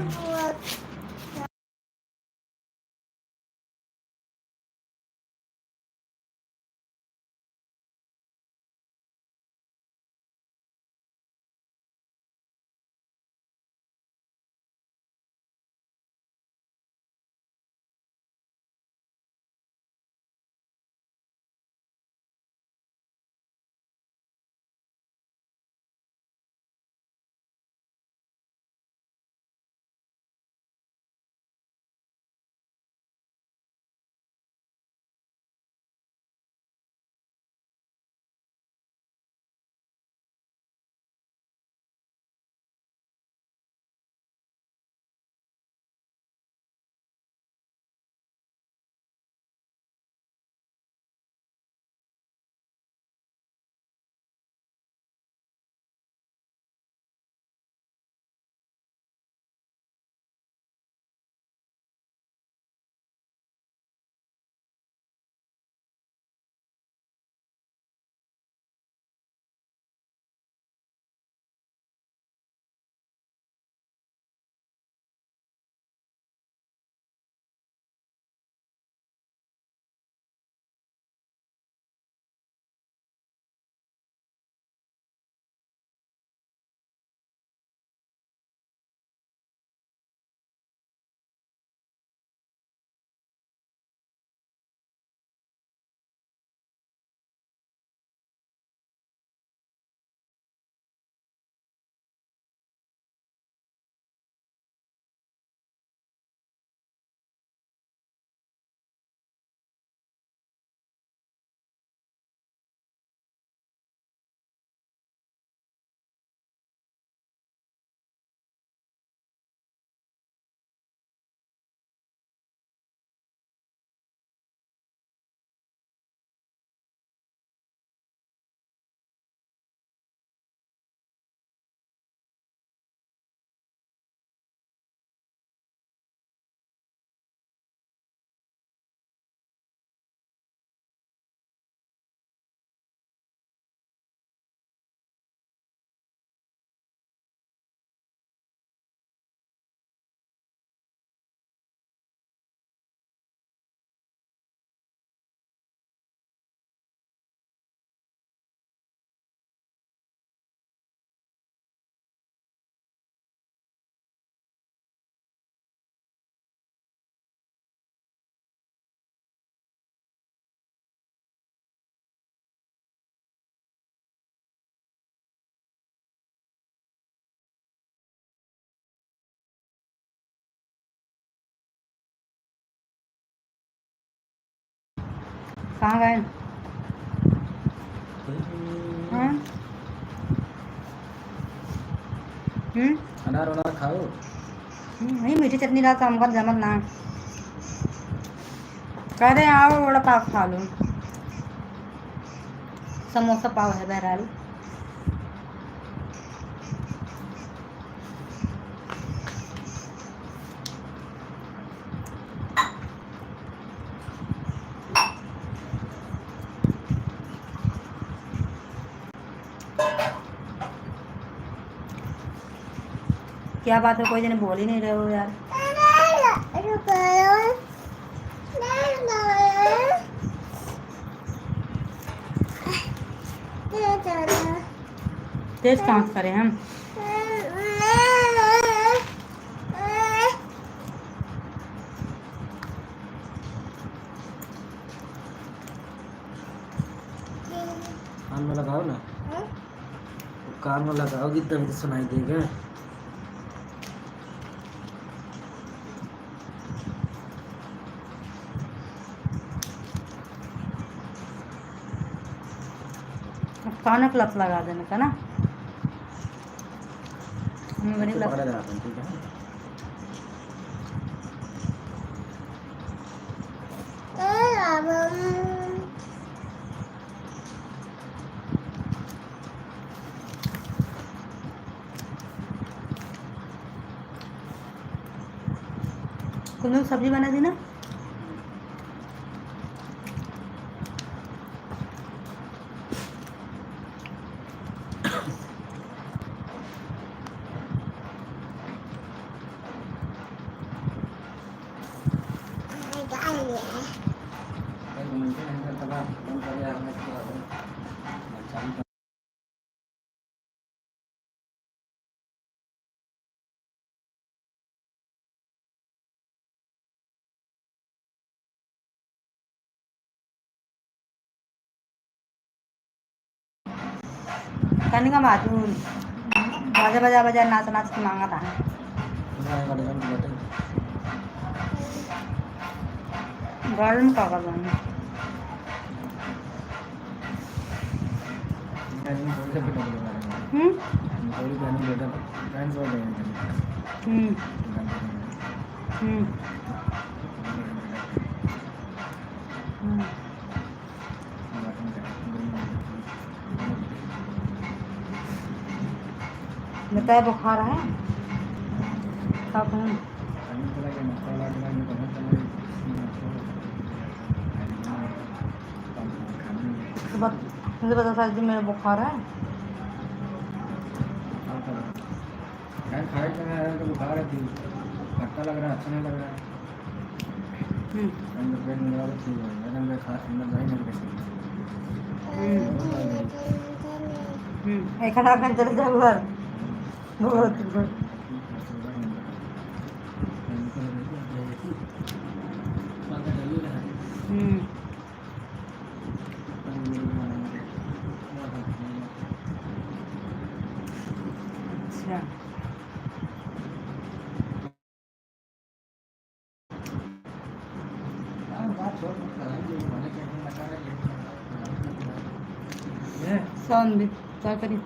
कहाँ गए? हाँ? अनार वनार खाओ। नहीं मीठी चटनी डाल काम कर जमत ना। कह रहे आओ वड़ा पाव खा लो। समोसा पाव है बहरहाल। क्या बात है, कोई जने बोल ही नहीं रहे हो यार। टेस्ट कहाँ से करें हम? कान में लगाओ ना, कान में लगाओगी तभी तो सुनाई देगा। कान में क्लच लगा देने का ना। मेरी तो लग पकड़ा जाता है, ठीक है। कुछ सब्जी बना दी ना। कहने का बात बाजा बजा बजा नाच नाच के मांगा था। गार्डन में क्या कर रहे हैं? बताए बुखार है कब है? मुझे पता था जी मेरा बुखार है। खाए तो बुखार है, खट्टा लग रहा है, अच्छा नहीं लग रहा है। अंदर पेट में और ठीक है, मैंने मैं खा अंदर जाए नहीं कैसे। एक खड़ा कर चले जाओ घर। बहुत अच्छा। सौन भी क्या करी।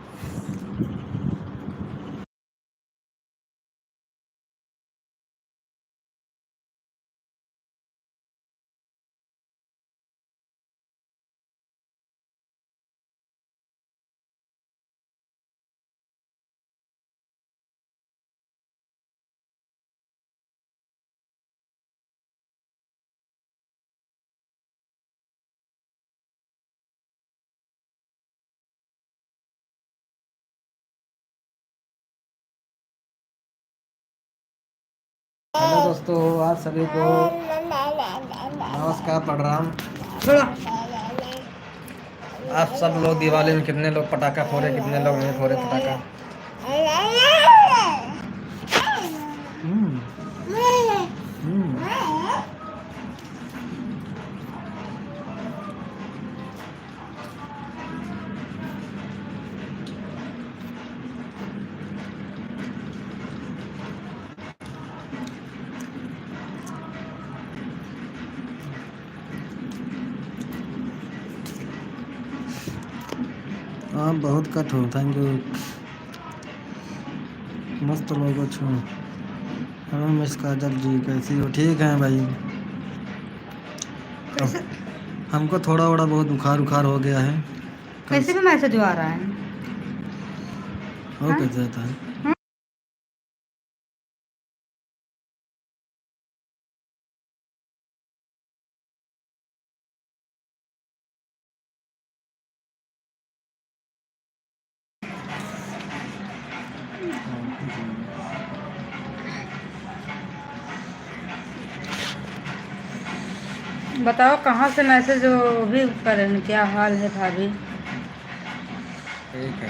हेलो दोस्तों, आप सभी को नमस्कार प्रणाम। आप सब लोग दिवाली में कितने लोग पटाखा फोड़े, कितने लोग नहीं फोड़े पटाखा? आप बहुत कट हो, थैंक यू। मस्त लोगो छो। हेलो मिस काजल जी, कैसी हो? ठीक है भाई। अब कैसे हमको थोड़ा थोड़ा बहुत बुखार उखार हो गया है कल कैसे से। भी मैसेज आ रहा है? हो हाँ? कैसे जाता है? बताओ कहाँ से मैसेज वो भी करें, क्या हाल है भाभी? ठीक है।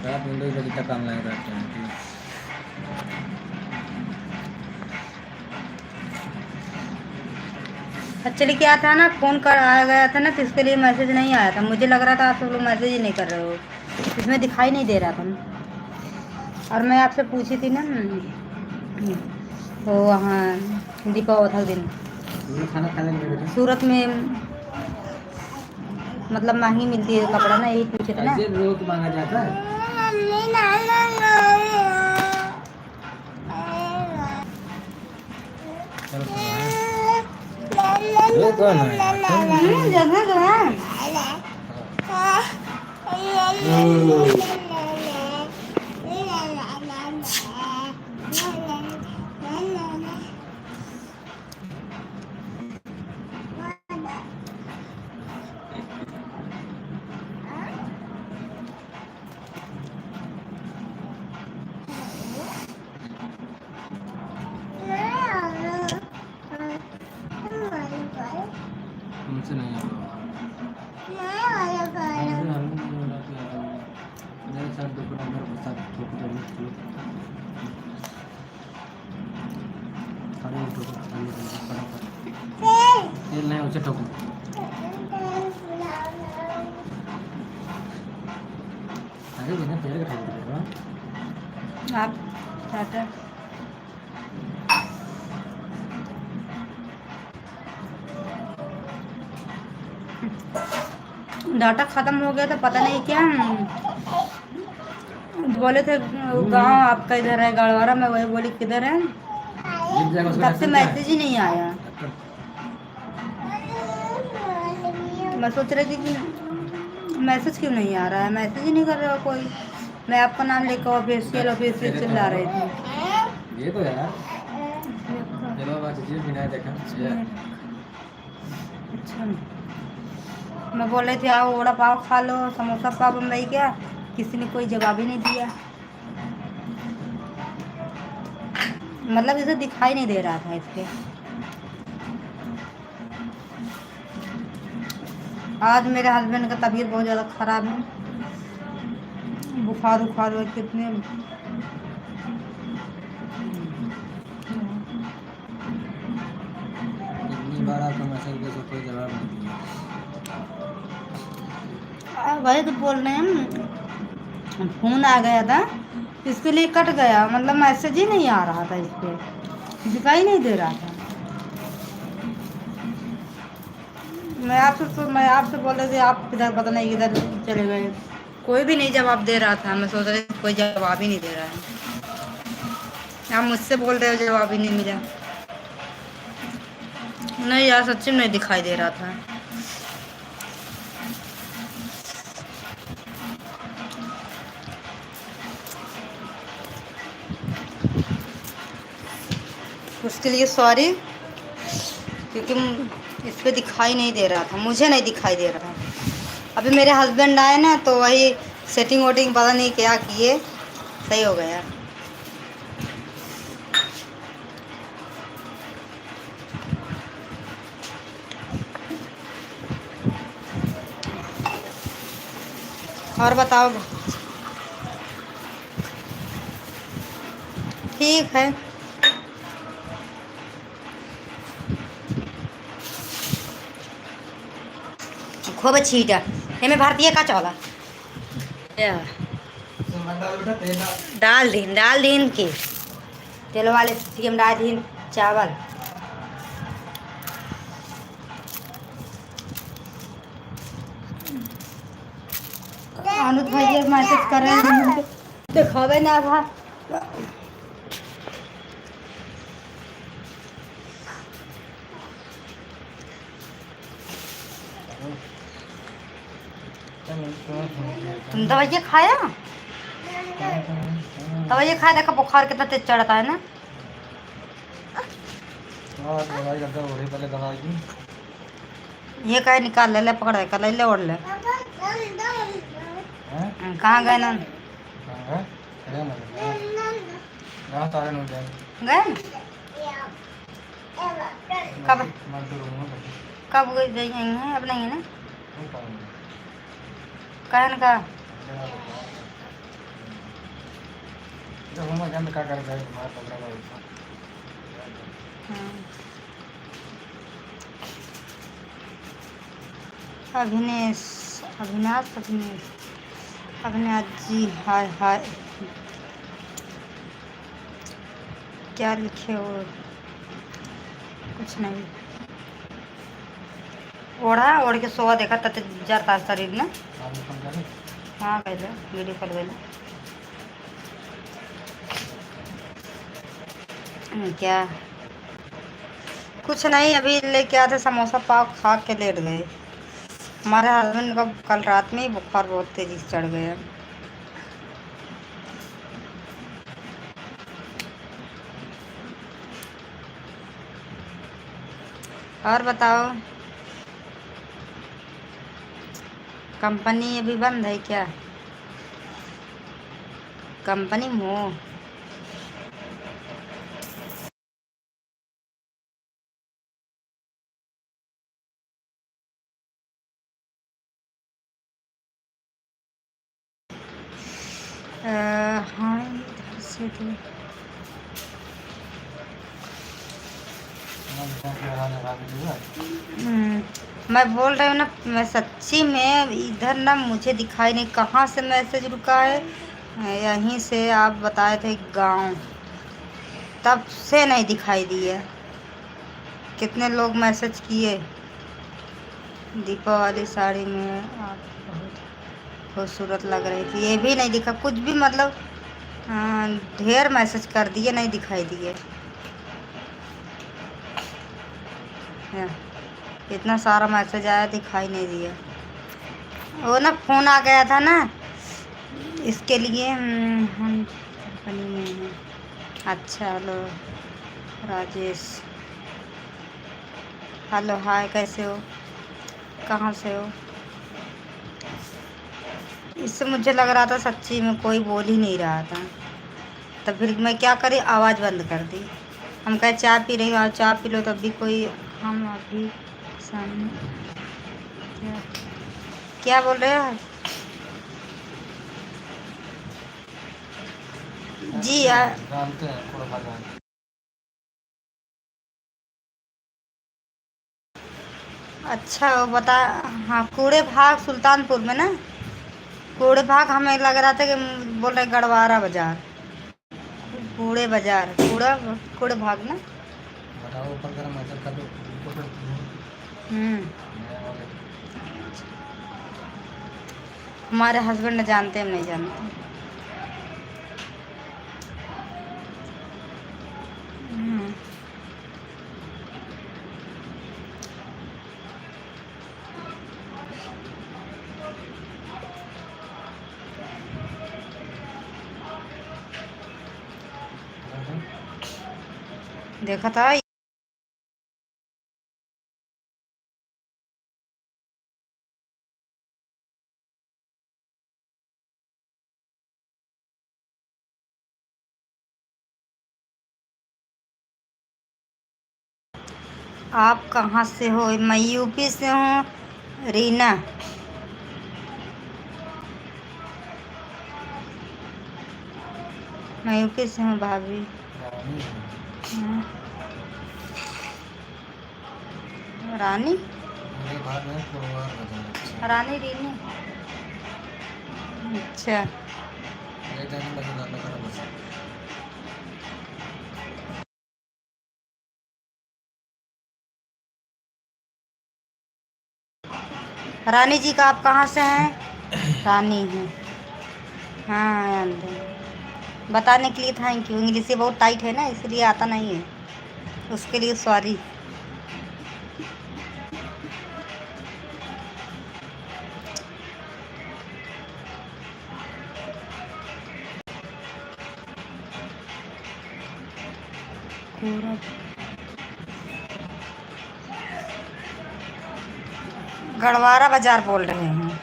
रात में 2 बजे तक ऑनलाइन रहते हैं कि एक्चुअली क्या था ना, फ़ोन कर आ गया था ना, तो इसके लिए मैसेज नहीं आया था। मुझे लग रहा था आप सब लोग मैसेज ही नहीं कर रहे हो, इसमें दिखाई नहीं दे रहा था। और मैं आपसे पूछी थी ना वो वहाँ दीपावली दिन खाना खाने में बेटा सूरत में मतलब महंगी मिलती है कपड़ा ना, यही पूछे थे ना। ऐसे रोज मांगा जाता है। चलो ये कौन है यार? जगह जो है मुझसे नहीं आता। मेरे साथ देखो नंबर के साथ ठोक दो खड़े ठोक तेल नहीं उसे ठोक आगे बिना तेल का ठोक दो। आप टाटा डाटा ख़त्म हो गया था, पता नहीं क्या बोले थे गांव आपका इधर है गढ़वारा में, वही बोली किधर है, तब से मैसेज ही नहीं आया। मैं सोच रही थी कि मैसेज क्यों नहीं आ रहा है, मैसेज ही नहीं कर रहा हो कोई। मैं आपका नाम लेकर ऑफिशियल ऑफिशियल चिल्ला रही थी। ये तो यार चलो बात जी बिना देखा अच्छा, मैं बोल रही थी आओ वड़ा पाव खा लो, समोसा पाव बन रही क्या, किसी ने कोई जवाब ही नहीं दिया। मतलब इसे दिखाई नहीं दे रहा था इसके। आज मेरे हस्बैंड का तबीयत बहुत ज़्यादा ख़राब है, बुखार उखार हुआ कितने। इतनी बार आपका मैसेज का कोई जवाब नहीं दिया। वही तो बोल रहे हैं, फ़ोन आ गया था इसके लिए कट गया, मतलब मैसेज ही नहीं आ रहा था, इस पर दिखाई नहीं दे रहा था। मैं आपसे बोल रही थी, आप किधर पता नहीं किधर चले गए, कोई भी नहीं जवाब दे रहा था। मैं सोच रही थी कोई जवाब ही नहीं दे रहा है, आप मुझसे बोल रहे हो जवाब ही नहीं मिला। नहीं यार सच्ची में नहीं दिखाई दे रहा था। उसके लिए सॉरी, क्योंकि इस पे दिखाई नहीं दे रहा था, मुझे नहीं दिखाई दे रहा था। अभी मेरे हस्बैंड आए ना तो वही सेटिंग वोटिंग पता नहीं क्या किए, सही हो गया। और बताओ। ठीक है, खूब छीटा हमें भारतीय का चौला डाल दिन के तेल वाले चिकन डाल दिन चावल। अनुज भैया मैसेज कर रहे हैं, दिखावे ना था। तुम दवाइयाँ खाया? दवाइयाँ खाया, देखा बुखार कितना तेज चढ़ता है ना। दवाई करता हो रही पहले दवाई की। ये कहे निकाल ले, ले पकड़ दे, कर ले, ले ओढ़ ले। कहाँ गए ना? तारे नहीं जाए गए कब? कब गई हैं? अब नहीं है ना? कहन का क्या कर अभिनेश, अविनाश, अभिनेश, अविनाश जी, हाय हाय। क्या लिखे हो? कुछ नहीं। ओढ़ा, ओढ़ के सोआ देखा तब जाता शरीर ने। हाँ गए वीडियो कॉल गए। क्या? कुछ नहीं, अभी लेके आते समोसा पाव, खा के लेट गए। हमारे हस्बैंड का कल रात में ही बुखार बहुत तेजी से चढ़ गया। और बताओ, कंपनी अभी बंद है क्या? कंपनी में हो? हाँ इधर से तो मैं बोल रही हूँ ना, मैं सच्ची में इधर ना मुझे दिखाई नहीं, कहाँ से मैसेज रुका है। यहीं से आप बताए थे गांव, तब से नहीं दिखाई दिया। कितने लोग मैसेज किए, दीपा वाली साड़ी में आप बहुत खूबसूरत लग रही थी, ये भी नहीं दिखा कुछ भी, मतलब ढेर मैसेज कर दिए, नहीं दिखाई दिए। इतना सारा मैसेज आया, दिखाई नहीं दिया। वो ना फ़ोन आ गया था ना, इसके लिए हम कंपनी में हैं। अच्छा, हेलो राजेश, हेलो हाय, कैसे हो, कहाँ से हो? इससे मुझे लग रहा था सच्ची में कोई बोल ही नहीं रहा था, तब फिर मैं क्या करी, आवाज़ बंद कर दी। हम कहे चाय पी रही हो, चाय पी लो, तब भी कोई, हम अभी सामने क्या क्या बोल रहे हो जी? जानते हैं थोड़ा बाजार। अच्छा वो बता। हाँ, कूड़े भाग सुल्तानपुर में ना, कूड़े भाग हमें लग रहा था कि बोल रहे गढ़वारा बाजार, कूड़े बाजार, कूड़ा, कूड़े भाग ना। बताओ ऊपर कर मैसेज कर दो। हमारे हस्बैंड जानते, हम नहीं जानते। देखा था। आप कहाँ से हो? मैं यूपी से हूँ, रीना। मैं यूपी से हूँ भाभी। रानी, रानी रीनी। अच्छा, रानी जी का आप कहाँ से हैं? रानी है। हाँ आंटी, बताने के लिए थैंक यू। इंग्लिश ये बहुत टाइट है ना, इसलिए आता नहीं है, उसके लिए सॉरी। गढ़वारा बाजार बोल रहे हैं।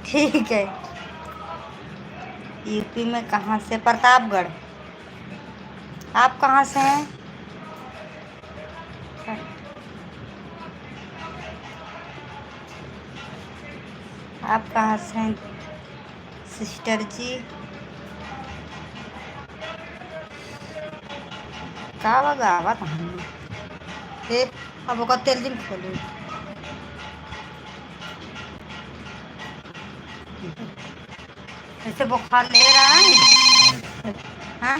ठीक है। यूपी में कहाँ से? प्रतापगढ़। आप कहाँ से हैं? आप कहाँ से हैं सिस्टर जी? कावा गावा हमने ए अब ओका तेल दिन खोलो। ऐसे बुखार ले रहा है। हाँ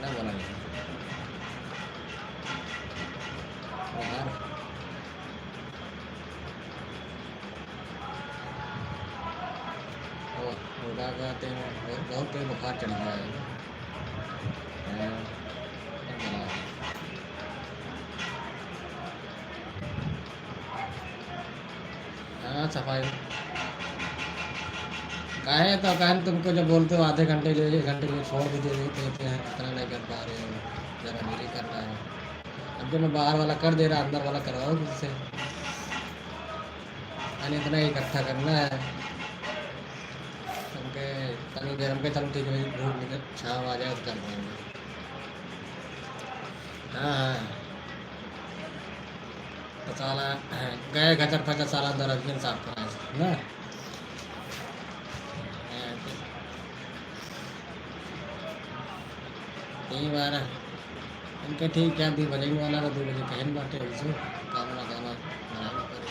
ना बोला होगा कहते हैं बहुत तेज बुखार चढ़ गया है। हाँ सफाई काहे तो काहे तुमको जब बोलते हो आधे घंटे ले 1 घंटे लिए छोड़ भी दे देते हैं, इतना नहीं कर पा रहे हो, ज़रा मेरी करना है। अब जो मैं बाहर वाला कर दे रहा अंदर वाला करवाओ किससे? यानी इतना ही इकट्ठा करना है हमके। तनी देर हमके चलो ठीक है धूप निकल छाँव आ जाए तो कर देंगे। हाँ हाँ तो साला गए खचर फचर साला दरअसल साफ कराए ना। यही बार उनके ठीक है 2 बजे वाला तो 2 बजे कहन बाटे उसको काम ना गाना बनाना पड़े।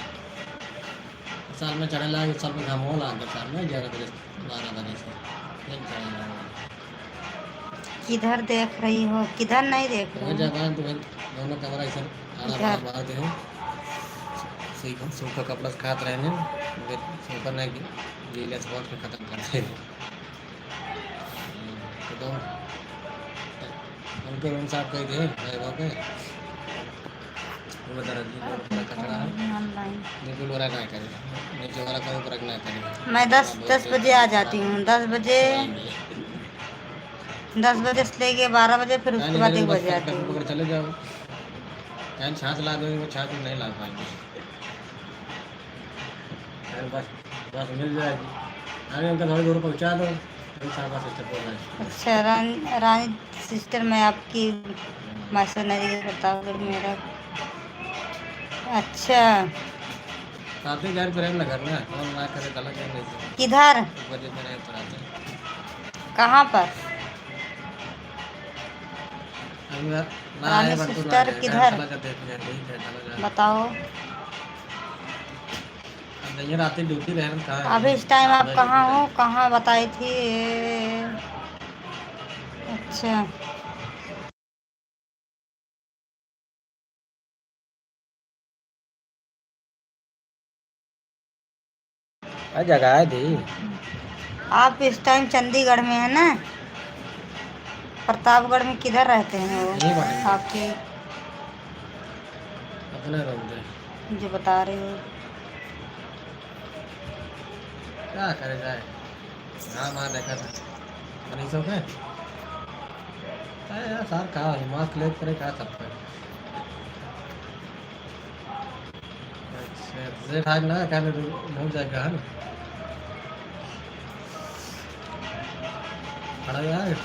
साल में चढ़े लागे साल में घामो लागे साल में 11 बजे 12 बजे से नहीं चढ़े किधर देख रही हो? किधर नहीं देख वो रही हो? जगह तो दोनों कमरा ऐसा आड़ा बात है सीखो सूखा कपड़ा से खाते रहने फिर सूखा नहीं गीले से बहुत ख़त्म करते हैं तो उनके रूम साफ कर दिए वहाँ पे कचरा बिल्कुल वाला ना करे नीचे वाला का ऊपर ना करे। मैं 10 बजे आ जाती हूँ। 10 बजे 10 बजे से लेके 12 बजे, फिर उसके बाद 1 बजे आती हूँ। पकड़ चले जाओ कहीं छाछ ला दोगे वो छाछ नहीं ला पाएंगे। बस बस मिल जाएगी अरे उनका थोड़ी दूर पहुँचा दो सिस्टर बोल रहे हैं। अच्छा रानी सिस्टर, मैं आपकी मास्टरनरी प्रतापगढ़ मेरा। अच्छा काफी गैर प्रेम न करना और ना करे गलत है नहीं किधर? बजे में रहे पढ़ाते कहाँ पर? रानी सिस्टर किधर बताओ? नहीं रात ड्यूटी रहन कहाँ अभी इस टाइम आप कहाँ हो? कहाँ बताई थी? अच्छा जगह है दी आप इस टाइम चंडीगढ़ में है ना? प्रतापगढ़ में किधर रहते हैं वो आपके? अपने रूम जो बता रहे हो क्या करे जाए। हाँ माँ देखा था मनीषों के यार सार कहा मास्क ले करे कहा सब पे सेठ आज ना कहने हो जाएगा है ना खड़ा यार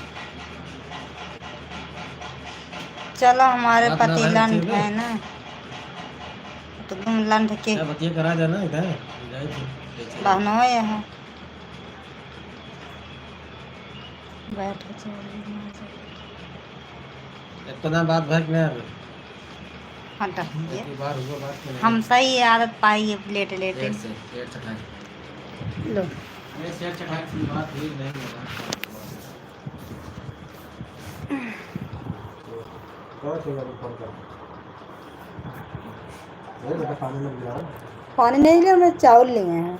चलो हमारे बात ना पति भाई लंठ ठीक है है ना, तो तुम लंठ के क्या बतिया करा देना इधर जाए तो बेचे बहनों यहाँ बैठो चलो एक तो ना बात भाग ना हटा एक ही बार हुआ बात के हम नहीं सही आदत पाई है लेटे लेटे। सेठ चढ़ाए लो ये सेठ चढ़ाए की बात ही नहीं होगा बहुत ही अभी फोन कर ये बेटा पानी में गिरा पानी नहीं लिया, मैं चावल लिए हैं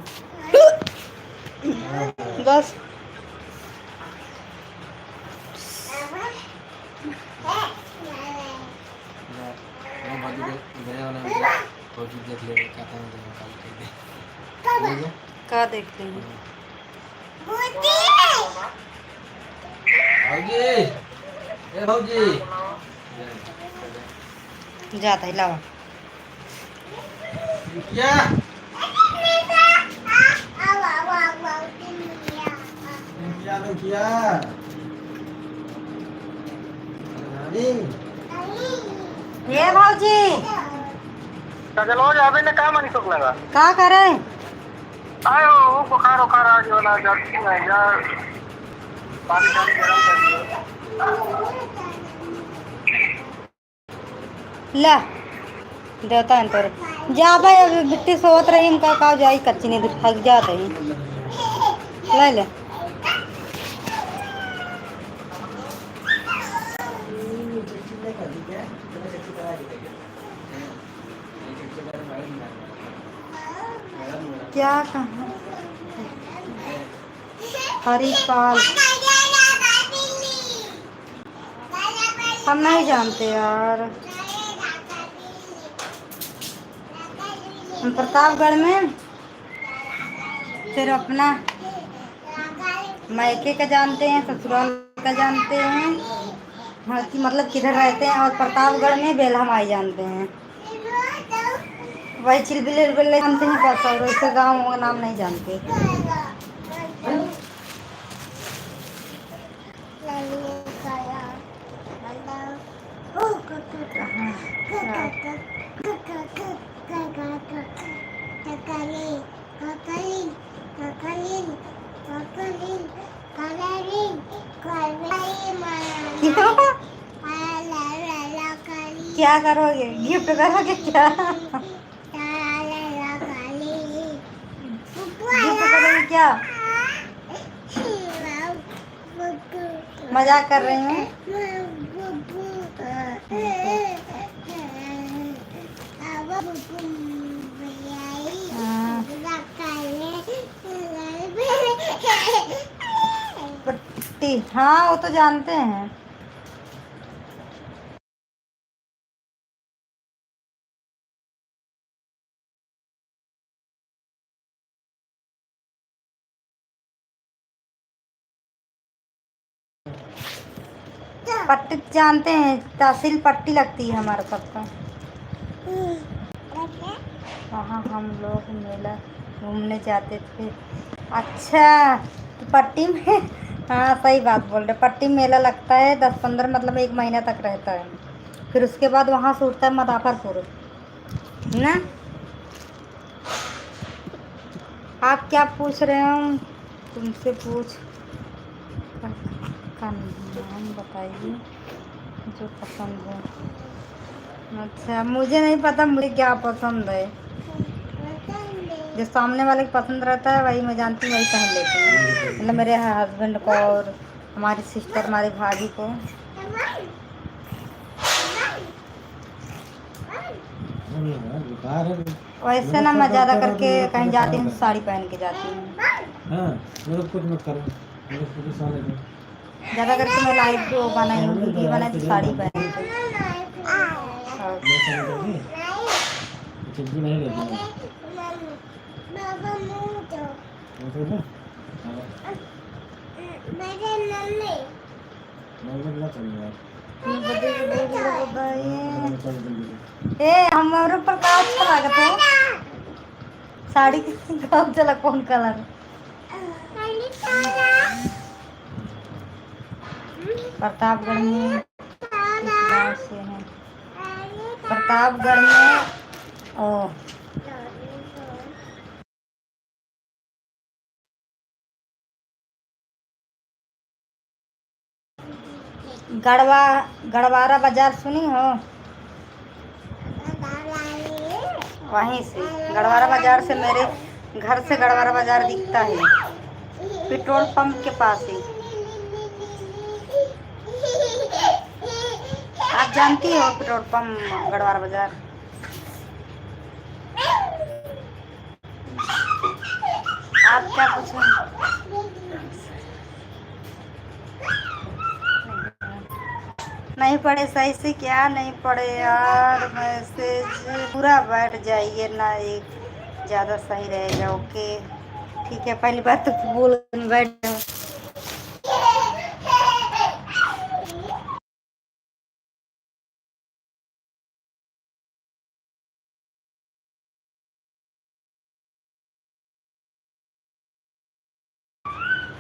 बस। वो भाजी दे गया वाला मुझे फौजी देख ले कहता हूं तो कल कर दे का देख लेंगे भाजी ए भाजी जाता है लावा क्या किया ये भाजी चलो अभी ने काम नहीं लगा का करे आयो वो बुखार उखार आ गया वाला जाती है यार पानी पानी गरम कर दियो ला देवता है तोरे जा भाई अभी बिट्टी सोत रही इनका का जाई कच्ची नहीं दूर थक जाते हैं ले ले क्या कहा हरिपाल हम नहीं जानते यार, हम प्रतापगढ़ में फिर अपना मायके का जानते हैं, ससुराल का जानते हैं, हाँ कि मतलब किधर रहते हैं, और प्रतापगढ़ में बेल्हा माई जानते हैं, वही चिलबिले बिल्ले जानते हैं बस, और वैसे गाँव का नाम नहीं जानते। क्या करोगे, गिफ्ट करोगे क्या? गिफ्ट करोगे क्या? मजाक कर रही हूँ। पट्टी हाँ वो तो जानते हैं। पट्टी जानते हैं, तहसील पट्टी लगती है हमारे सबका। वहाँ हम लोग मेला घूमने जाते थे। अच्छा तो पट्टी में हाँ सही बात बोल रहे, पट्टी में मेला लगता है 10-15 मतलब 1 महीना तक रहता है, फिर उसके बाद वहाँ से उठता है मदाफरपुर ना। आप क्या पूछ रहे हो, तुमसे पूछ का नाम बताइए जो पसंद है। अच्छा मुझे नहीं पता मुझे क्या पसंद है, जो सामने वाले को पसंद रहता है वही मैं जानती हूँ, वही पहन लेती हूँ, मतलब मेरे हस्बैंड को और हमारी सिस्टर हमारी भाभी को। वैसे ना मैं ज़्यादा करके कहीं जाती हूँ साड़ी पहन के जाती हूँ। ज़्यादा करके मैं लाइव जो बनाई हूँ वीडियो बनाई तो साड़ी पहन के। ए हमारे ऊपर का अच्छा लागत है साड़ी कौन चला कौन कलर प्रतापगढ़ में किस गांव से है प्रतापगढ़ में ओ गढ़वा गढ़वारा बाजार सुनी हो वहीं से गढ़वारा बाजार से मेरे घर से गढ़वारा बाजार दिखता है पेट्रोल पंप के पास ही आप जानती हो पेट्रोल पंप गढ़वारा बाजार आप क्या पूछें नहीं पढ़े सही से क्या नहीं पढ़े यार मैसेज पूरा बैठ जाइए ना एक ज़्यादा सही रहेगा ओके ठीक है पहली बात तो बोल बैठ जाओ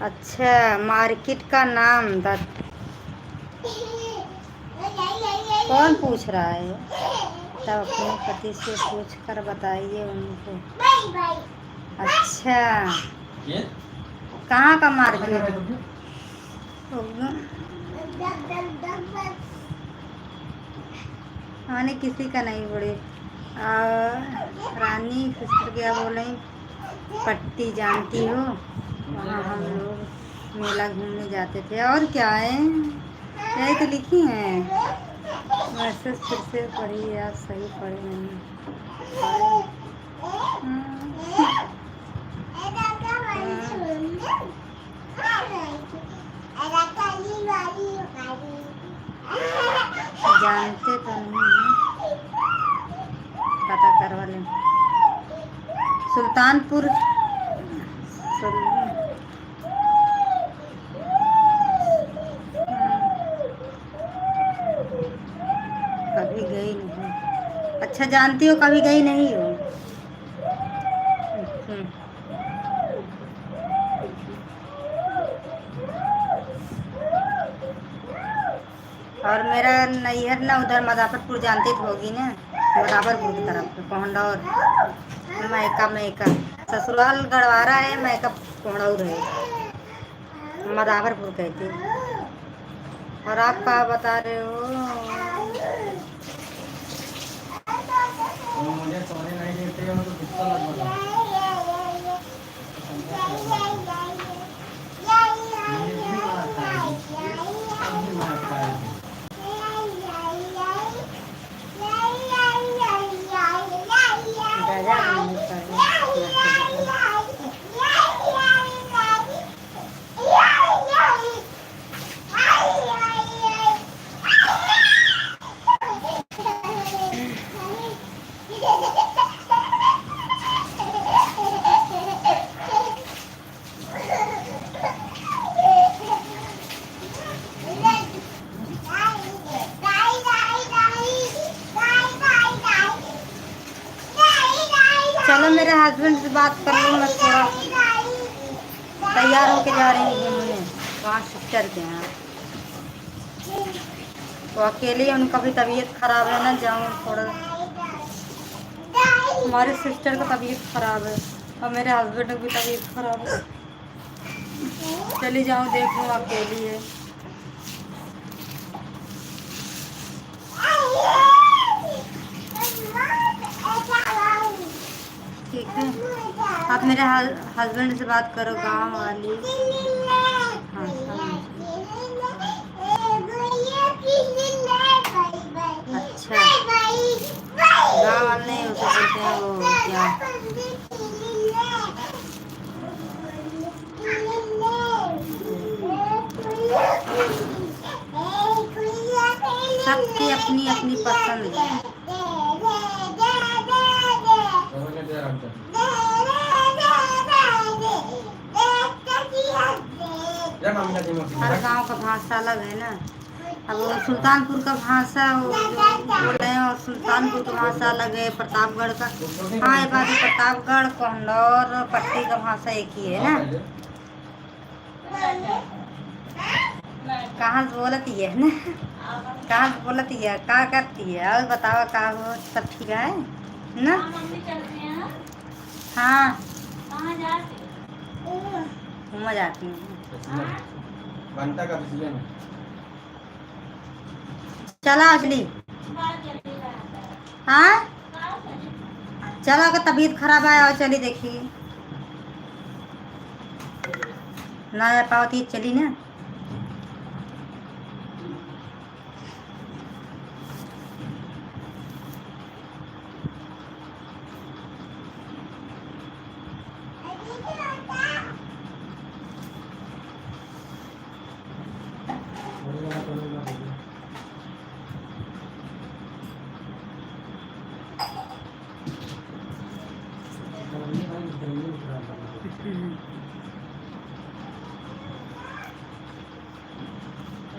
अच्छा मार्केट का नाम कौन पूछ रहा है तब अपने पति से पूछ कर बताइए उनको अच्छा कहाँ का मार्केट मैंने किसी का नहीं बोले रानी सिस्टर क्या बोले पट्टी जानती हो वहाँ हम लोग मेला घूमने जाते थे और क्या है यही तो लिखी हैं मैसेज फिर से पढ़ी यार सही पढ़ी नहीं जानते तो नहीं हैं पता करवा लें सुल्तानपुर कभी गई नहीं अच्छा जानती हो कभी गई नहीं हो और मेरा नैहर ना उधर मदाफरपुर जानती तो होगी ना मदाफरपुर की तरफ कोहंडौर मैका ससुराल गढ़वारा है मैका कोहंडौर है मदाफरपुर कहते और आप कहाँ बता रहे हो मुझे सोने नहीं देते हो तो गुस्सा लग रहा चलो मेरे हस्बैंड से बात कर लूँ मैं थोड़ा तैयार होके जा रही हूँ घूमने वहाँ सिस्टर के यहाँ तो अकेले उनका भी तबीयत खराब है ना जाऊँ थोड़ा हमारे सिस्टर का तबीयत खराब है और मेरे हस्बैंड की भी तबीयत खराब है चली जाऊँ देख लूँ अकेली है ठीक है आप मेरे हस्बैंड से बात करो गांव वाली हाँ अच्छा गांव वाले नहीं उसे बोलते हैं वो क्या सबकी अपनी अपनी पसंद है हर गांव का भाषा अलग है ना अब वो सुल्तानपुर का भाषा वो जो बोल रहे हैं, और सुल्तानपुर का भाषा अलग है, प्रतापगढ़ का। हाँ ये बात है, प्रतापगढ़ कौंडौर पट्टी का भाषा एक ही है ना। कहाँ से बोलती है ना, कहाँ से बोलती है, क्या करती है, और बताओ का हो, सब ठीक है ना। हाँ घूमा जाती हूँ। घंटा का बिजली में चला असली। हाँ चलो, अगर तबीयत खराब है और चली देखिए ना जा पाती चली ना।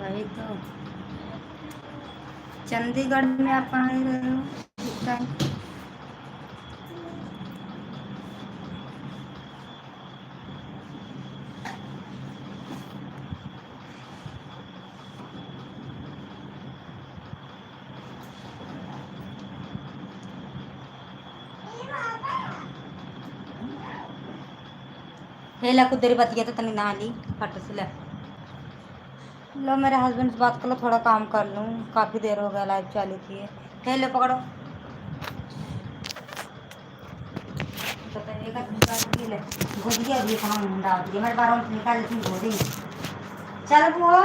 वही तो, चंडीगढ़ में आप कहाँ ही रहे हो इस टाइम। हेला कुछ देर बतिया तो तनी नहा ली फट से। लो मेरे हस्बैंड से बात कर लो, थोड़ा काम कर लूँ, काफ़ी देर हो गया लाइव चालू किए। हेलो पकड़ो गोदिया भी कहाँ डाल दिया, मेरे बार निकाल लेती गोदी। चल बुआ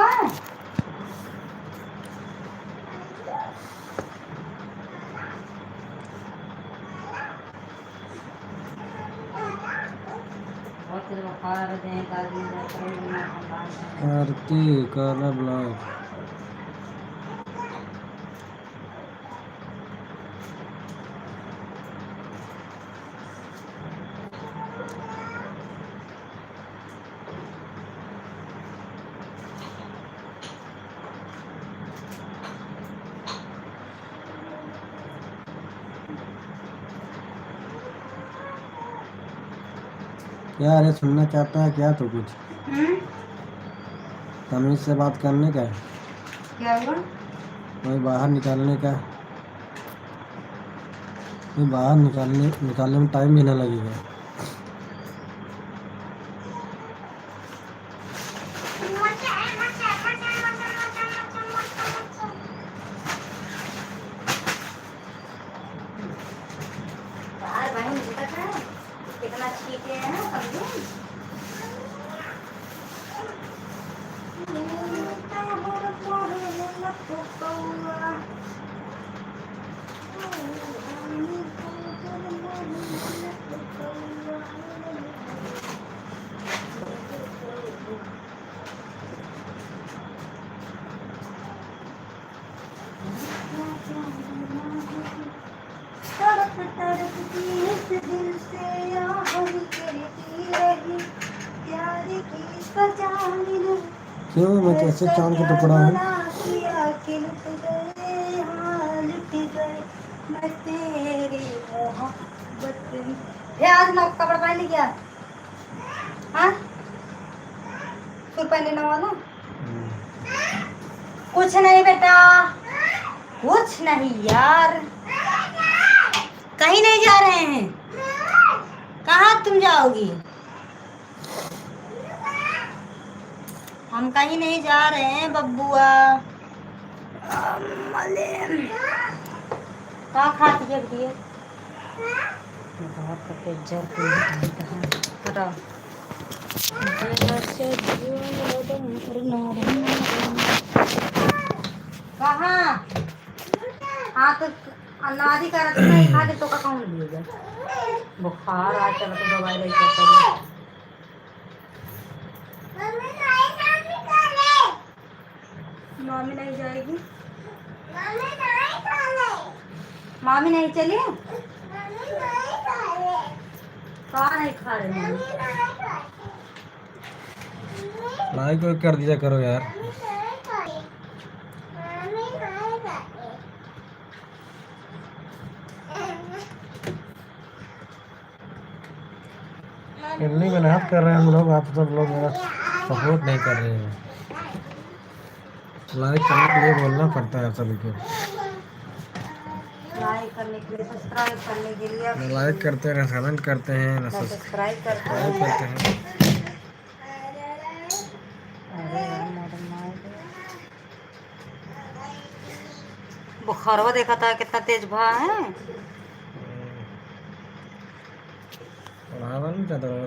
आरती काला ब्लॉग क्या अरे सुनना चाहता है क्या तो कुछ तमीज से बात करने का क्या हुआ? कोई बाहर निकालने का, कोई बाहर निकालने में टाइम भी ना लगेगा। यार भाई मुझे पता है कितना छीटे हैं ना सब्जी। तड़पती इस दिल से आहट करती रही, प्यार की सजा मिले। क्यों मैं कैसे चांद का टुकड़ा हूँ। मैं तेरी मोहब्बत में। ये आज ना कपड़ा पहन ली क्या? हाँ सूट पहन लेना वाला। कुछ नहीं बेटा, कुछ नहीं यार, कहीं नहीं जा रहे हैं। कहाँ तुम जाओगी? हम कहीं नहीं जा रहे हैं बब्बुआ। कहाँ खाती है दिए बहुत करके जर हटाओ। कहाँ? हाँ तो अनादि का रखना है, खा के तो का कौन लिएगा? बुखार आ चला तो दवाई ले क्या मामी नहीं जाएगी, मामी नहीं चली, कहाँ नहीं खा रहे हैं? लाइक कर दिया करो यार। इतनी मेहनत कर रहे हैं हम लोग, आप सब लोग मेरा सपोर्ट नहीं कर रहे हैं। लाइक करने के लिए बोलना पड़ता है सभी को। लाइक करने के लिए, सब्सक्राइब करने के लिए न लाइक करते हैं, न कमेंट करते हैं, न सब्सक्राइब करते सब्सक्राइब करते हैं। हैं। अरे यार मॉडर्न माइक बुखारवा देखा था कितना तेज भा है। पढ़ावा नहीं चाहता।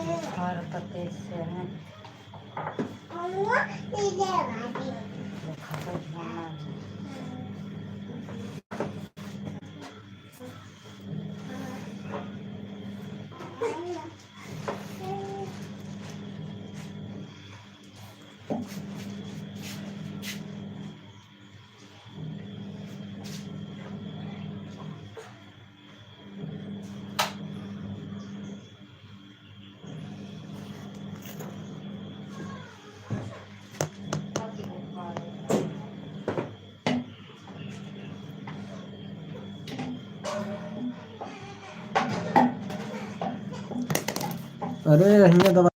बुखार का तेज से है। बुखार का झोलना है। अरे यहाँ दवा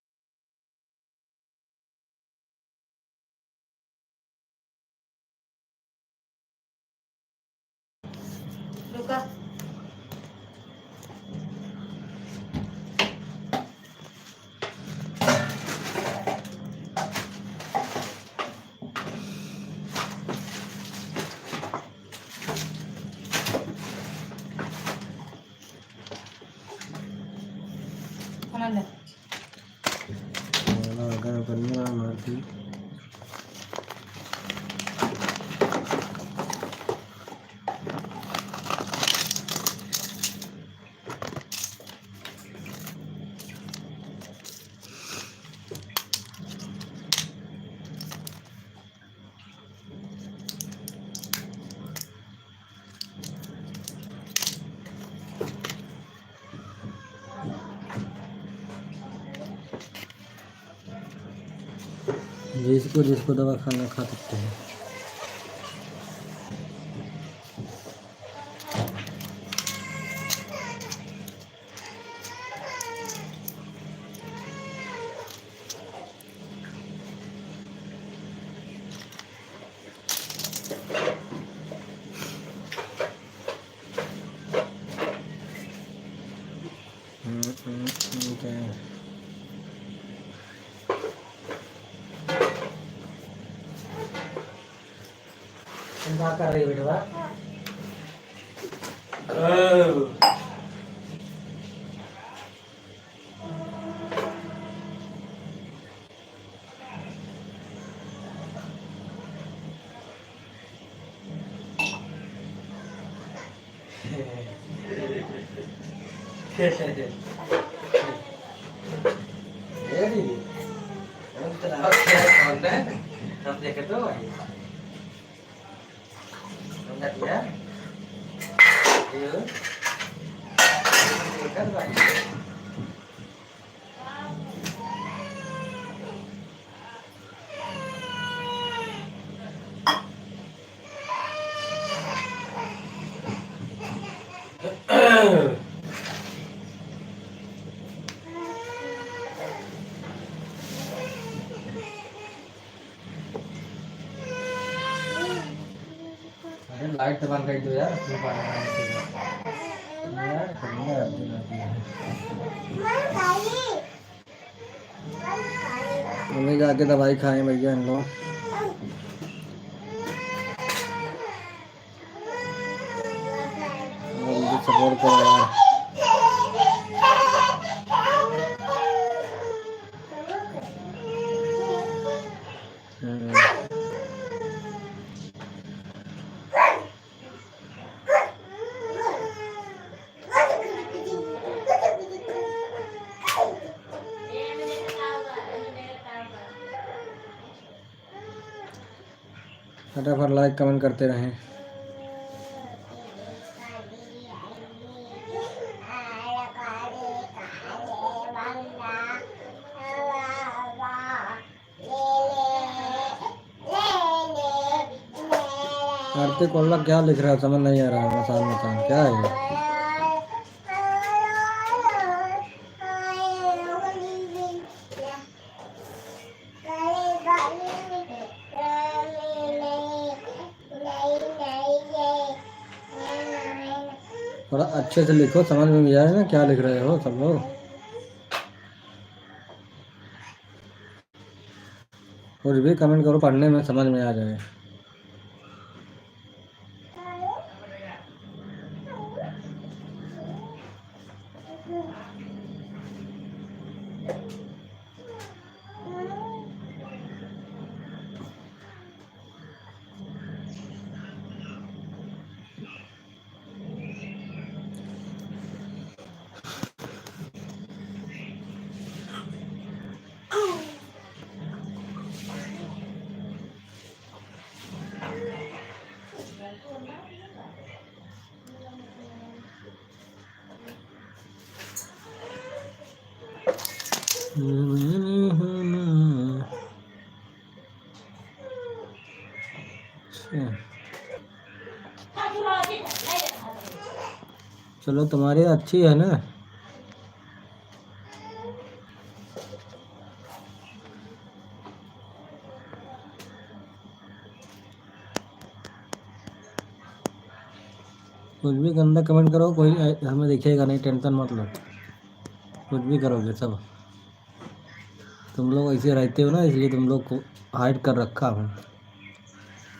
रुका खाना ले। अगर करना मारती जिसको जिसको दवा खाना खा सकते हैं। क्या कर रही है बेटा? हम देखे तो lihat ya. Yuk. Kan Pak. Light तो बंद कर दो यार, उसमें पानी यार करना है मम्मी जाके दवाई खाए भैया इन लोग। सपोर्ट करो यार। फटाफट लाइक कमेंट करते रहें। कार्तिक कोल्ला क्या लिख रहा है समझ नहीं आ रहा है। मसान मसान क्या है ये? थोड़ा अच्छे से लिखो, समझ में भी आए ना क्या लिख रहे हो सब लोग। कुछ भी कमेंट करो, पढ़ने में समझ में आ जाए। चलो तुम्हारी अच्छी है ना। कुछ भी गंदा कमेंट करो, कोई हमें दिखेगा नहीं, टेंशन मत लो। कुछ भी करोगे सब, तुम लोग ऐसे रहते हो ना, इसलिए तुम लोग को हाइड कर रखा हूँ।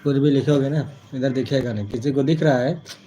कुछ भी लिखोगे ना इधर दिखेगा नहीं, किसी को दिख रहा है।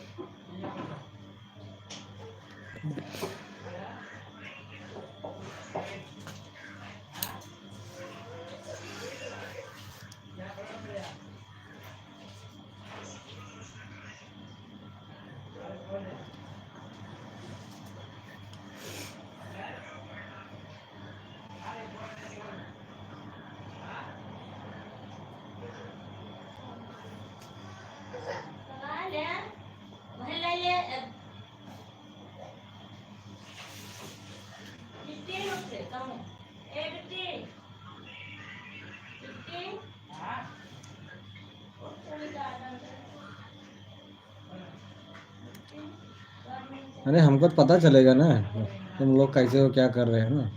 अरे हमको तो पता चलेगा ना तुम लोग कैसे हो, क्या कर रहे हो ना।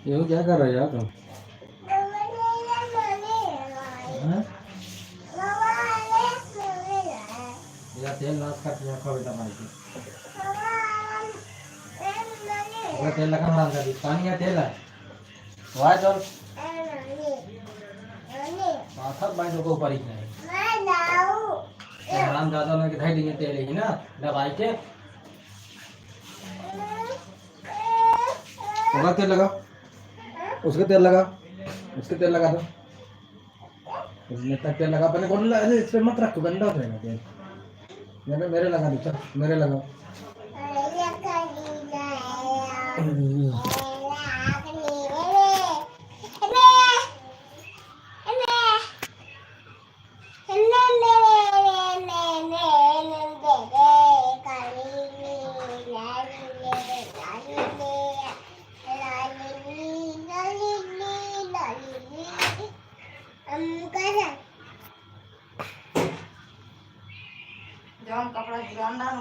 ये क्या कर रहे हो यार तुम? हाँ? या तेल नाश कर रखो बेटा मार के। अगर तेल लगा हराम कर दी, पानी या तेल है वाह चल माथा बाइंड को ऊपर ही नहीं तो हराम ज्यादा ना दिखाई देंगे तेल ही ना दवाई के। होगा तेल लगा, उसके तेल लगा, उसके तेल लगा दो, उसमें तक तेल लगा। पहले कौन लगा, इस पे मत रखो गंदा हो जाएगा तेल। मेरे लगा दो, चल मेरे लगाओ। जौन कपड़ा ध्यान डाल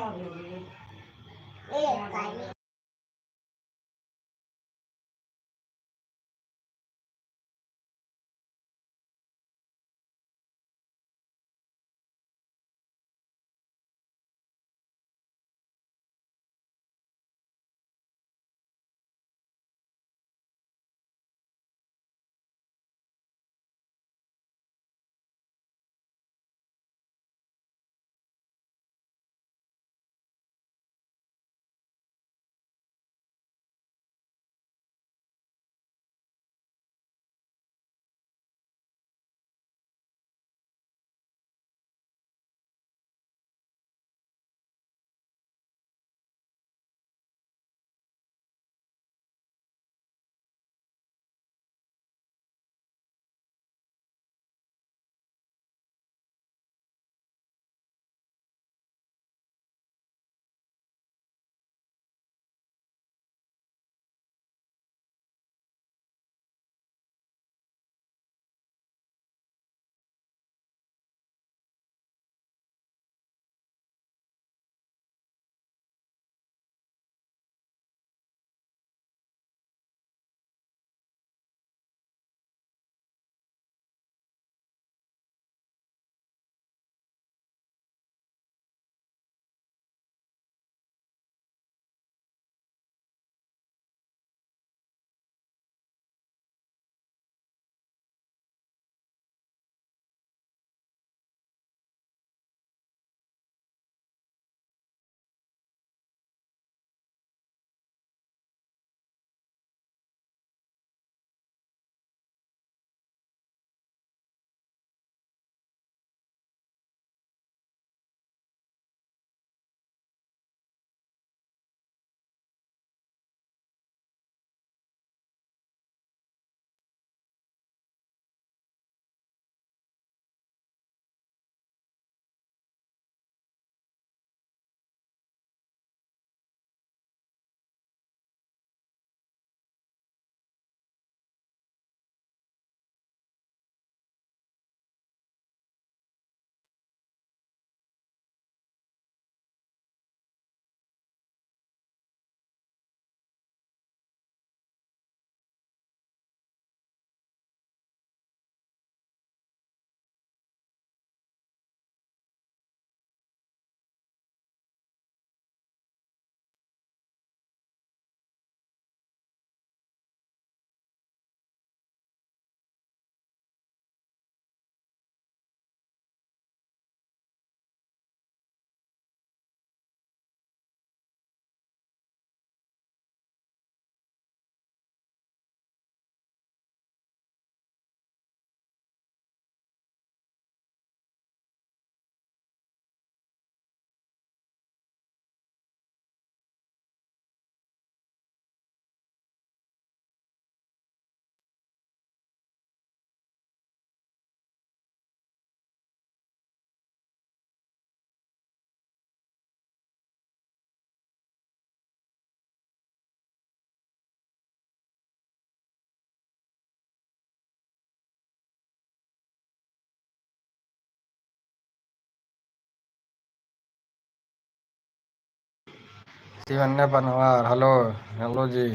शिवन्या पनवार, हेलो। हेलो जी,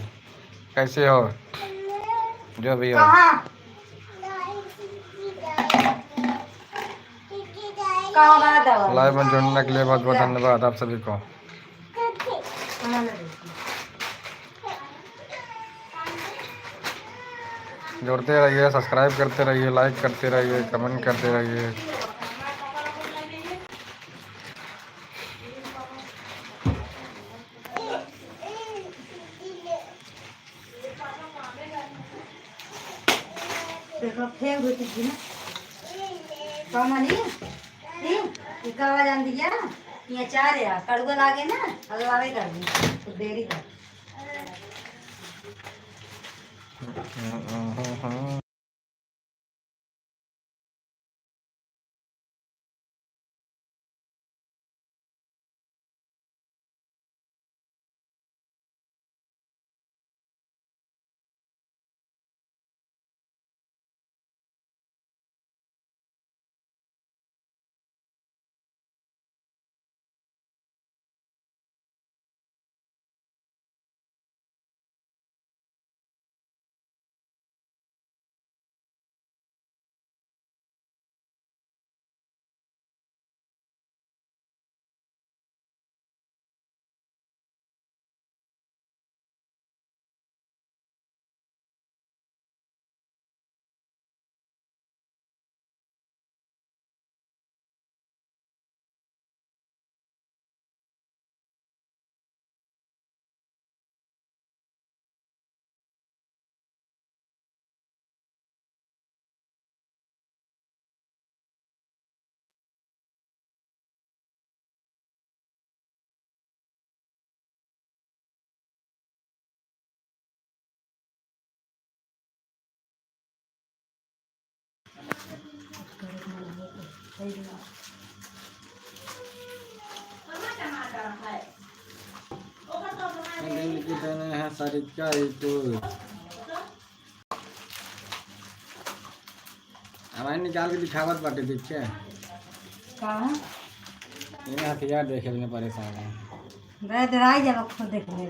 कैसे हो? जो भी हो। कहाँ कहाँ बना दवा लाइव में जुड़ने के लिए बहुत बहुत धन्यवाद आप सभी को। जुड़ते रहिए, सब्सक्राइब करते रहिए, लाइक करते रहिए, कमेंट करते रहिए। देखो फेंक होती थी ना कमनी ये कवा जान दिया ये चार या कड़वा लागे ना हलवावे कर दी तो देरी कर सारिका हमारे निकाल के दिखावत बाटे देखे कहाँ ये हथियार देखे में परेशान है। मैं डराई जब खुद देखने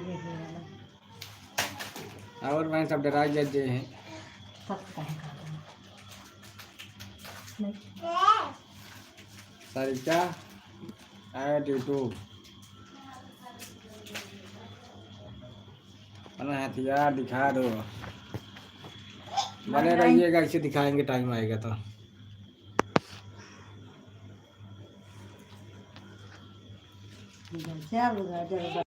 और मैं सब डराई जाते हैं। सब कहेगा नहीं सारिका ऐड यूट्यूब अपना हथियार दिखा दो। बने रहिएगा, इसे दिखाएंगे टाइम आएगा तो। चल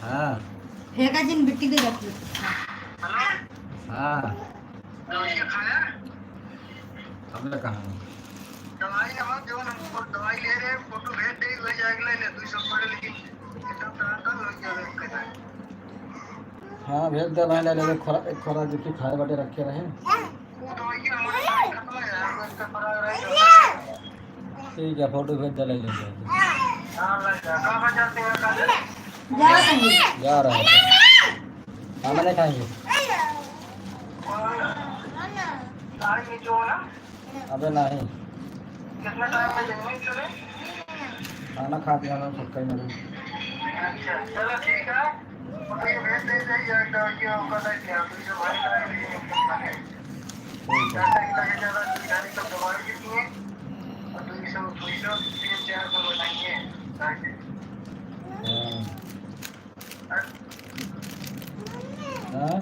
हाँ फेंका जिन मिट्टी दे रखी। हेलो, हाँ दवाई खाया? हमने कहा दवाई ना जो हमको दवाई ले रहे हैं, फोटो भेज दे हो जाएगा ले 200 पड़े, लेकिन कितना टाइम हो जाएगा? हाँ भेज दे भाई ले ले खोरा जो कि खाए बाटे रखे रहे। वो दवाई की हमारे पास खत्म है यार, वो इसका पड़ा रहा ठीक है फोटो भेज दे ले लेंगे। हाँ लग जा, कहाँ पर जाते हैं कल? जा कहीं। जा रहे हैं खाना नहीं खाएंगे। गाड़ी में जो है ना, अबे नहीं कितना टाइम में जमीन चले? खाना खा दिया हम सबका ही नहीं। अच्छा चलो ठीक है, फोटो ये भेज दे जाइए, दवाई की होगा ना क्या, तो जो भाई का है ये खाने ठीक है लगे ज़्यादा गाड़ी का दवाई कितनी है और 200 300 बनाएंगे। हाँ हाँ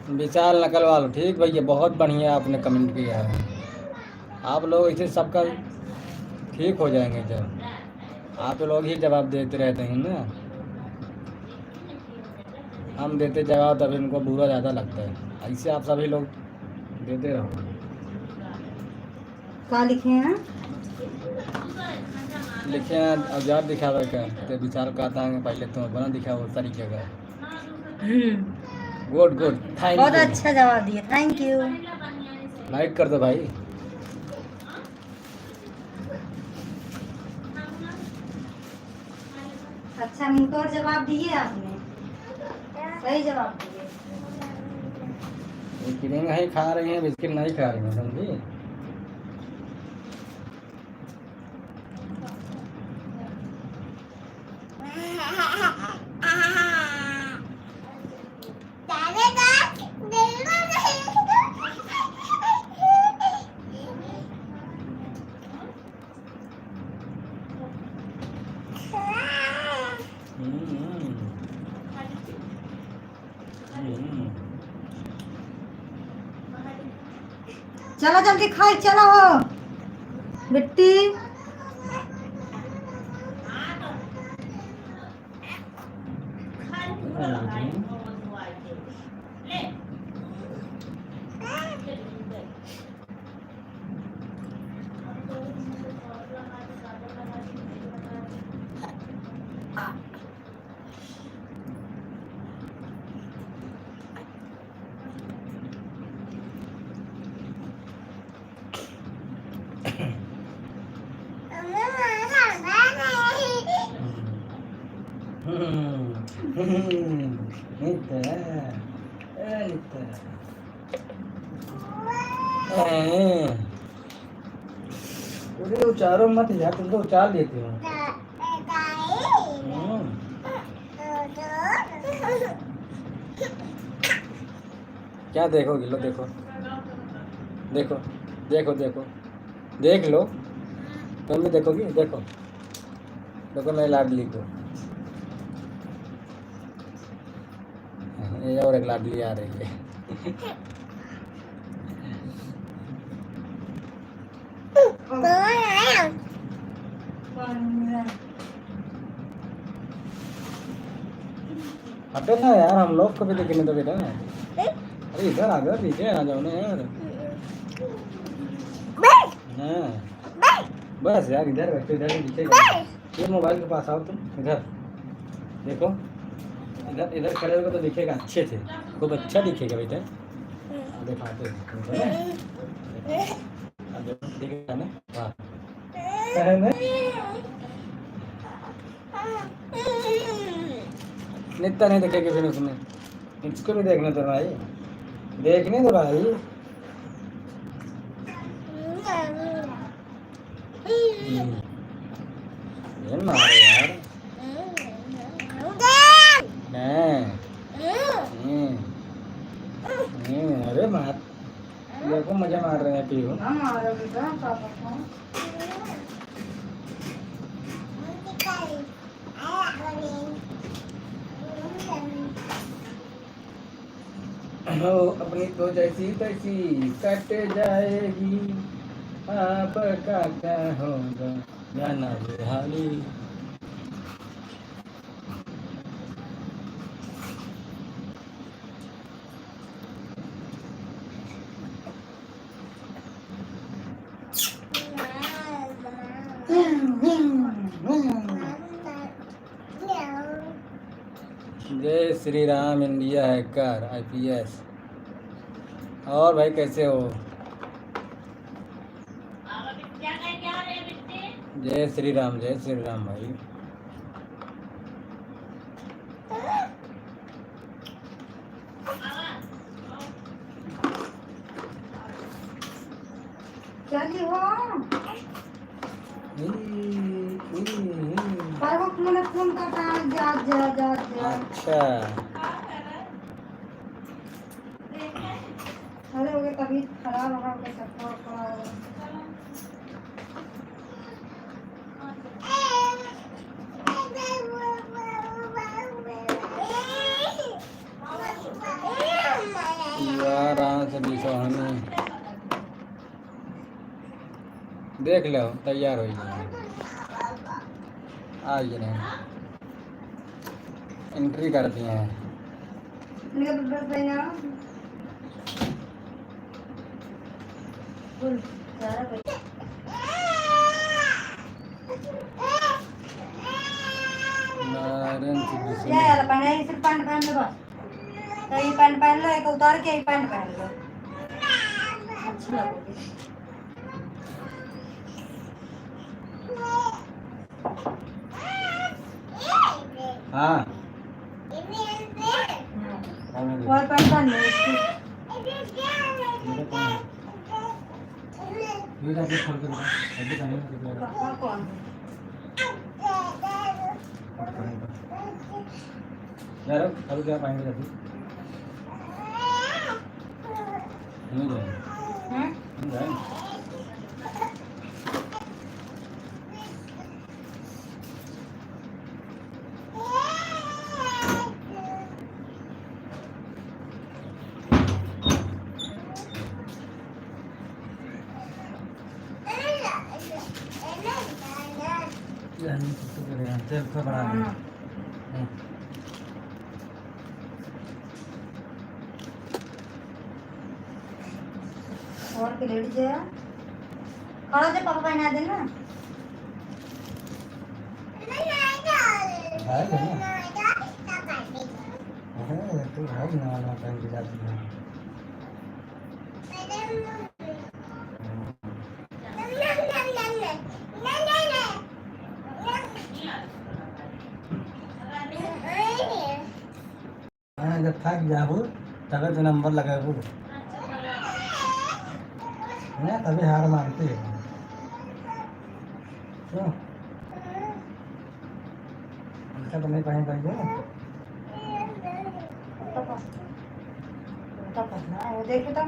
विशाल नकल वालों ठीक भैया बहुत बढ़िया आपने कमेंट किया है। आप लोग इसे सबका ठीक हो जाएंगे जब आप लोग ही जवाब देते रहते हैं ना, हम देते जवाब तब इनको बुरा ज़्यादा लगता है। ऐसे आप सभी लोग देते रहो। क्या लिखे हैं? लिखे हैं औजार दिखावे का तो विचार कहता है पहले तो बना दिखा वो तरीके का। गुड गुड थैंक बहुत यू। अच्छा जवाब दिया, थैंक यू। लाइक कर दो भाई। अच्छा मुंह तोड़ जवाब दिए आपने, सही जवाब दिए। ये किरेंगा ही खा रही हैं, बिस्किट नहीं खा रही हैं, समझी। चलो जल्दी खाई चलो हो बिट्टी। उचारो मत यार, तुम तो उचार लेते हो। क्या देखोगी? लो देखो देखो देखो देखो देख लो, तुम भी देखोगी। देखो देखो मेरी लाडली को, ये और एक लाडली आ रही है। हटे ना यार, हम लोग को भी देखने दो बेटा। अरे इधर आ जाओ, पीछे आ जाओ ना यार। हाँ बस यार, इधर बैठो, इधर दिखेगा। ये मोबाइल के पास आओ तुम, इधर देखो, इधर इधर खड़े होगा तो दिखेगा अच्छे से, खूब अच्छा दिखेगा बेटा। दिखाते दिखेगा ना, हाँ है ना। इतना नहीं देखेगी फिर उसने, इसको भी देखने दो भाई, देखने दो भाई। ये मारो यार। अरे मार, देखो मजा मार रहे हैं पीहू। अपनी तो जैसी तैसी कट जाएगी, आपका क्या होगा जाना बेहाली। जय Shri Ram. India hacker IPS। और भाई कैसे हो? जय श्री राम, जय श्री राम भाई। क्या जी हो? मैंने फोन करता है, जा। अच्छा अरे हो गया, तबीयत खराब होगा, चक्कर होगा। आराम से बीसो हमें देख लो, तैयार हो जाए। आइए नहीं एंट्री कर दिए हैं। सिर्फ पैंट पहन लो बस, तो ये पैंट पहन लो, एक उतार के ये पैंट पहन लो, अच्छी लगेगी। हाँ और पैसा नहीं इसकी। ये जाके खोल के दिखा अभी कहीं नहीं दिखेगा पापा कौन यार अभी क्या पाएंगे अभी नहीं जाएंगे है? नहीं जाएंगे तेल को बना हाँ। और के लेडी जे खड़ा जे पापा पहना देना है क्या तू भाई ना ना पहन के जाती है जब थक जाओ तब तो नंबर लगाओ ना तभी हार मानती है क्यों उनका तो नहीं पहन पाएंगे तो पहना है वो देखो तो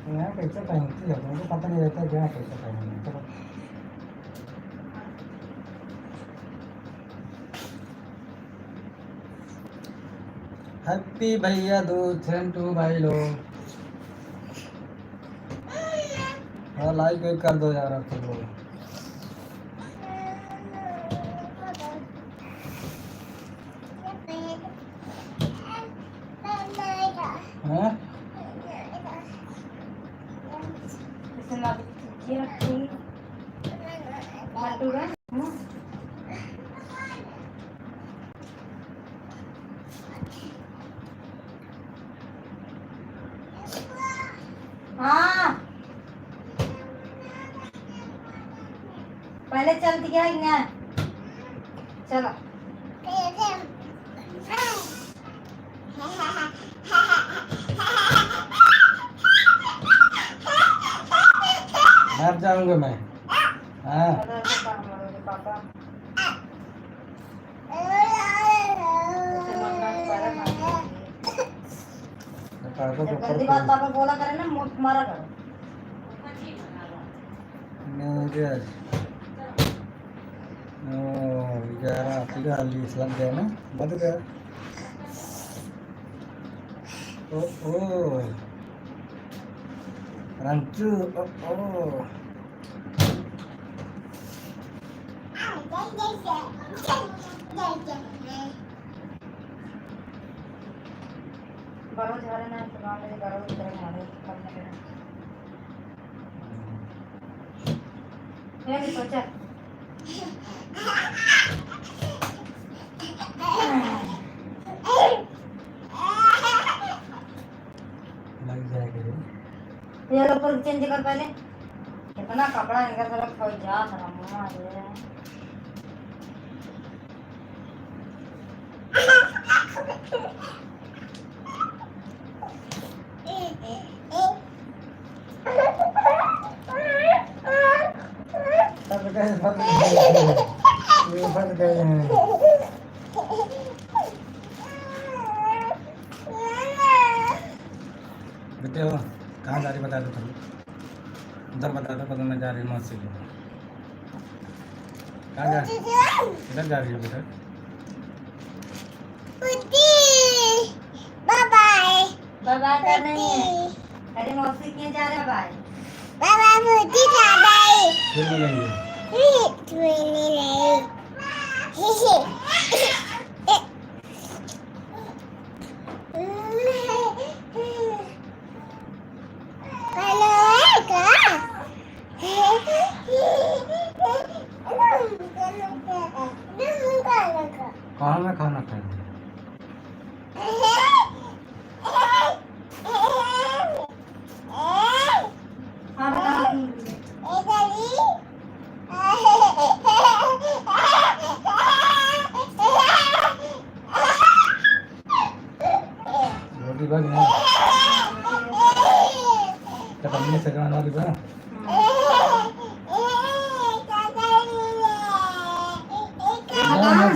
यहाँ कैसे पहनती है तुमको पता नहीं रहता क्या कैसे पहनेंगे चलो हैप्पी भैया दूज सेम टू भाई लोग और लाइक वेट कर दो यार आप सब लोग हाँ इसमें आप किया ठीक मटूरा हाँ पहले चलती क्या है चलो डर जाऊंगा मैं हाँ पापा गंदी बात पापा बोला करे ना मुझ मारा करो मुझे 11:40 लग गया ना बद गया ओ रंचू ओ बड़ो झाड़े ना सुना मेरे बड़ो झाड़े मारे करने के ये नहीं सोचा लग जाएगा ये लोग पर चेंज कर पहले कितना कपड़ा निकल कर कोई जा रहा मम्मा ये सब कैसे फट गए हैं बेटे हो कहाँ जा रही बता दो तुम उधर बता दो कदम मैं जा रही हूँ मौसी के कहाँ जा रही इधर जा रही हो बेटा बाय बाय कर नहीं है अरे मौसी क्यों जा रहे बाय फिर मिलेंगे कहाँ में खाना खाएंगे हाँ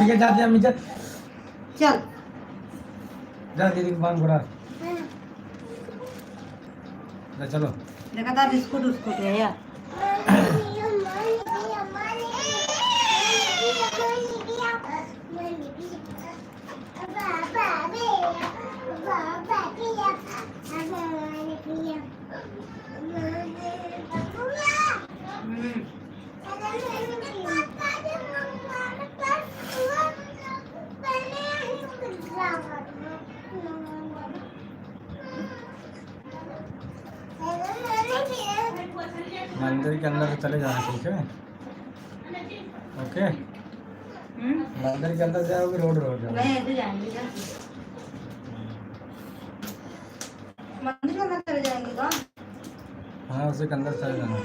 ठीक है जाते हैं अम्मी चल चल जा दीदी को बांध बुरा चलो देखा था बिस्कुट उस्कुट है यार मंदिर के अंदर चले जाना ठीक है ओके मंदिर के अंदर जाओगे रोड रोड जाओगे नहीं ऐसे जाएंगे क्या मंदिर के अंदर चले जाएंगे क्या हाँ उसी के अंदर चले जाना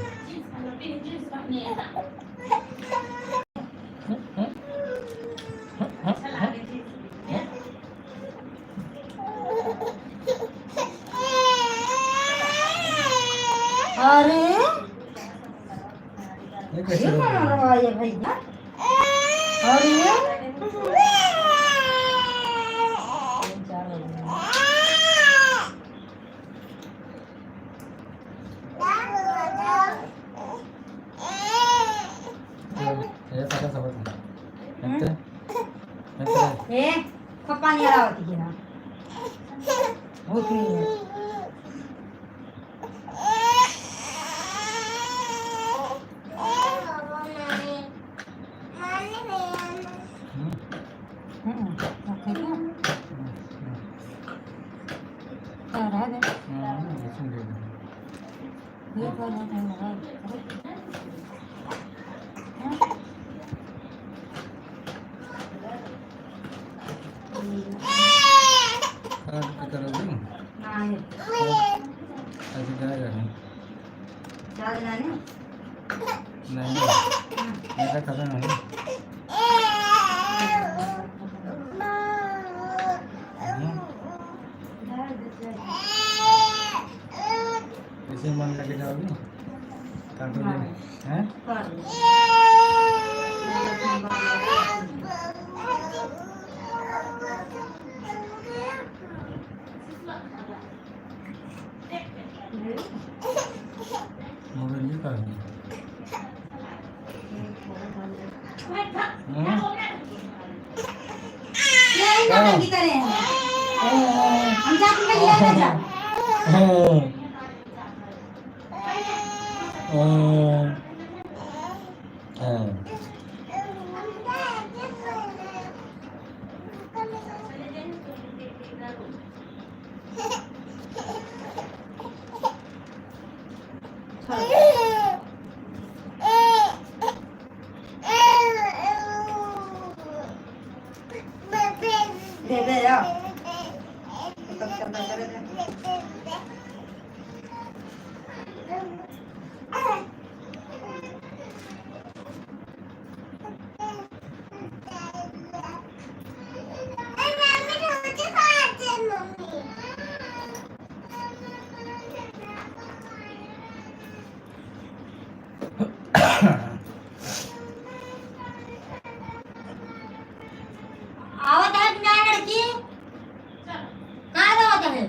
अरे ये कैसे ये कौन रोड रहा है भैया अरे ये पता सब ए पानी आ रहा होती है ना भूख नहीं है करोगे ऐसे जाएगा नहीं ऐसा खत्म नहीं ऐसे मन लगे जाओगे काटोगे हैं मोबाइल नहीं करोगे हम जाकर के लिए जा दे दे यार आवत है ना लड़की कहाँ आवत है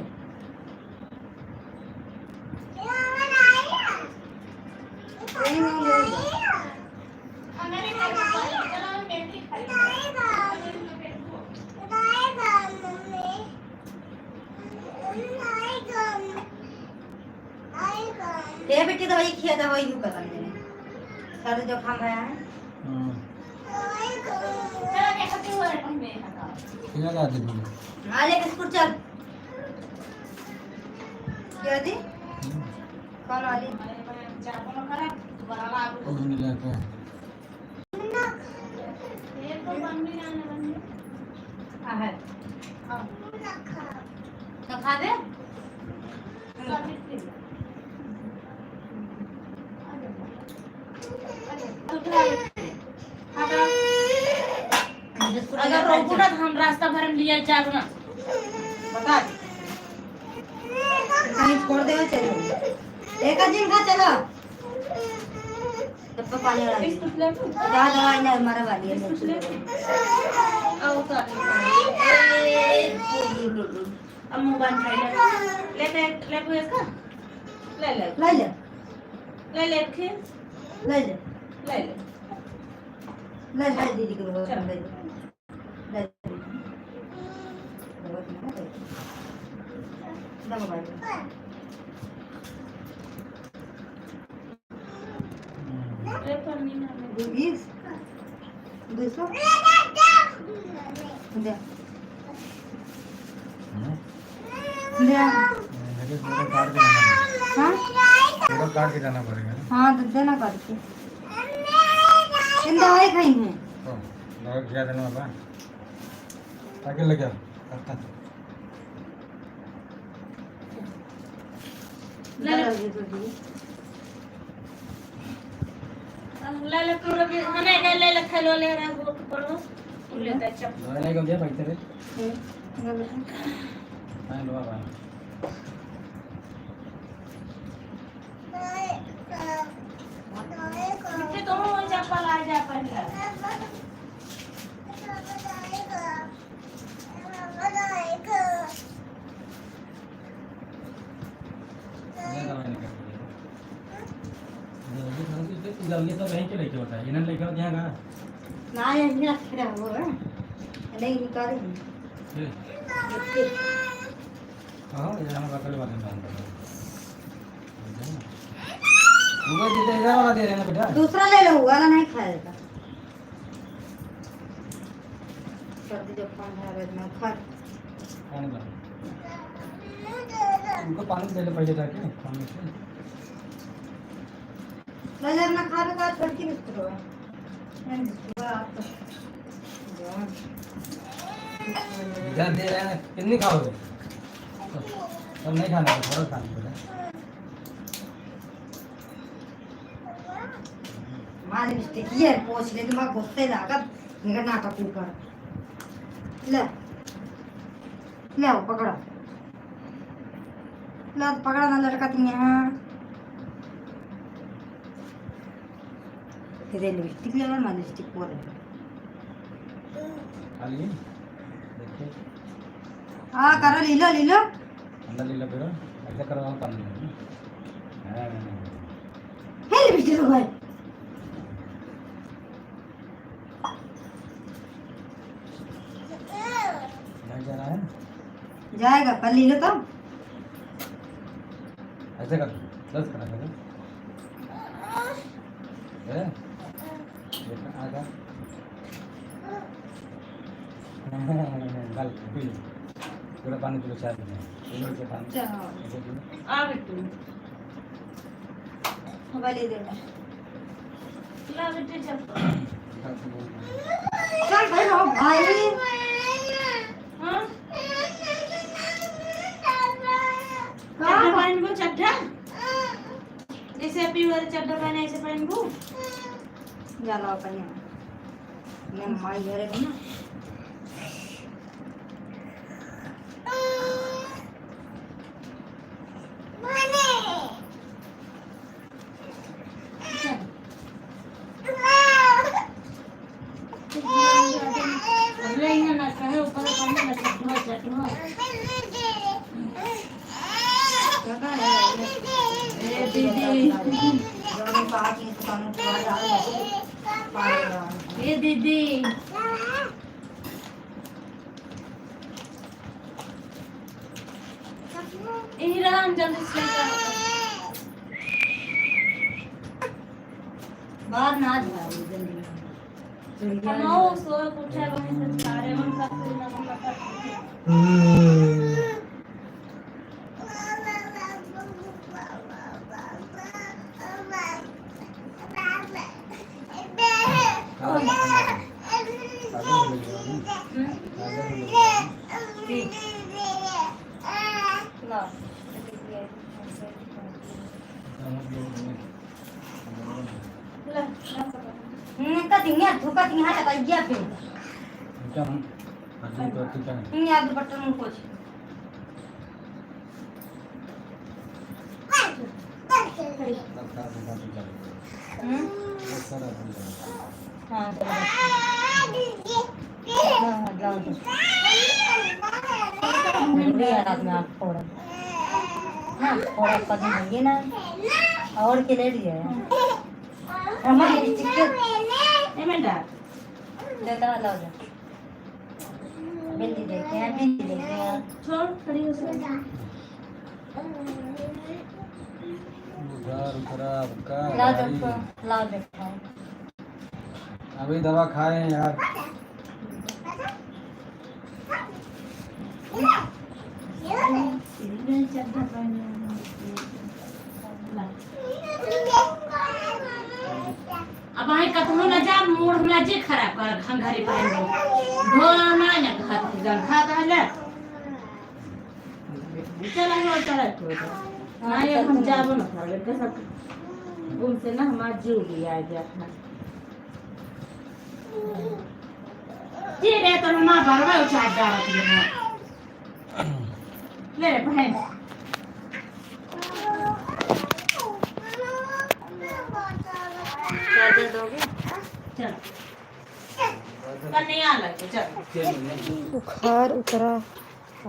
ये बेटी दवाई खिया था वही पता नहीं सर जो खा गया है क्या ला दे बोले आले बिस्कुट चल क्या दी कौन वाली और मिला के है तो खा दे अगर रोकूना तो हम रास्ता भर में लिया जागना बता कहीं छोड़ दे चलो एक दिन खा चलो जब तो पानी वाला बिस्कुट ले लूं? जहाँ दवाई ना हमारा वाली है बिस्कुट ले लूं? आओ तो अब मोबाइल ले ले ले इसका ले ले ले ले ले ले खेल ले ले ले ले ले ले दीदी को बोलो चल। ले ले ले पन्नी ना ले बीस दूसरा दे दे पूरा काट के जाना हाँ पूरा काट के जाना पड़ेगा ना हाँ तो देना करके इन दवाई खाई है तो दवा खिला देना बाबा ताकि लग जाओ करता ले ले ले पूरा भी हने ले ले खेलो ले रहा वो पड़ो ले दे चप दवा नहीं कम दिया भाई तेरे हाँ लो बाबा मिठे तो वो चप्पल आ जा पहले ये दवा नहीं कर ये सब यहीं के लेके होता है इन्हें लेके होते हैं कहाँ ना ये नहीं रख रहा वो है नहीं निकाल हाँ ये हम बकल वाले में वो जितने इधर वाला दे रहे हैं ना बेटा दूसरा ले लो वाला नहीं खाएगा सर्दी जब पानी आ रहा है खा पानी ला उनको पानी दे ले पहले जाके पानी से ले ले ना खा लो छोड़ के बिस्कुट हो आप तो इधर दे रहे हैं कितनी खाओगे सब नहीं खाना है थोड़ा खाना बेटा मारे मिस्टेक ये पोछ ले दिमाग घुसते जाकर निकल नाटक ऊपर ले ले आओ पकड़ो ले पकड़ा ना लड़का तीन यहाँ तेरे लिपस्टिक ले लो मैं लिपस्टिक बोल खाली देखिए हाँ करो ली लो अंदर ले लो फिर ऐसा करो हम पानी हाँ है लिपस्टिक तो भाई नहीं जा रहा है जाएगा पर ली लो तो ऐसे कर 10 करा कर आजा गल पी लो पूरा पानी पूरा चाय पी लो पानी ऐसे पी लो आ बिट्टू मोबाइल दे दे ला बेटे चप्पल चल भाई रहो भाई हां कहाँ? चड्डा पहन को चड्डा जैसे अभी वाले चड्डा पहने ऐसे पहन को जाला अपन मैं माई घरे में ना अरे यहाँ ना कहे ऊपर पहने ना चड्डा चड्डा क्या है ए दीदी जो मैं बात नहीं तो कानून के बाद आ पागल ए दीदी राम जल्दी से बाहर ना जा जल्दी कमाओ सो पूछा वहीं से सारे मन का पूरा मन का धोखा तीन हाथ का गया फिर क्या हम अभी तो ठीक है नहीं यार दुपट्टा में कुछ लगता है हाँ हाँ, जाओ दो। भी है रात में आप थोड़ा हाँ थोड़ा कदम होंगे ना और के ले लिए हमारे ए बेटा देता लाओ जा बिंदी देखे हैं बिंदी देखे हैं छोड़ खड़ी हो से बुखार खराब का लाओ भाई। देखो लाओ देखो अभी दवा खाए यार। चड्डा पहने अब आई कतनो न जा मूड हमरा जे खराब कर घंघरी पहन दो ढोल ना न खात गंखा कहले चला तो ना ये हम जाबो न करे कैसा उनसे ना हमारा जीव भी आ गया था जी रे तो ना भरवा उठा डाल ले रे बहन चार्जर दोगे चल कन्या लगे चल बुखार उतरा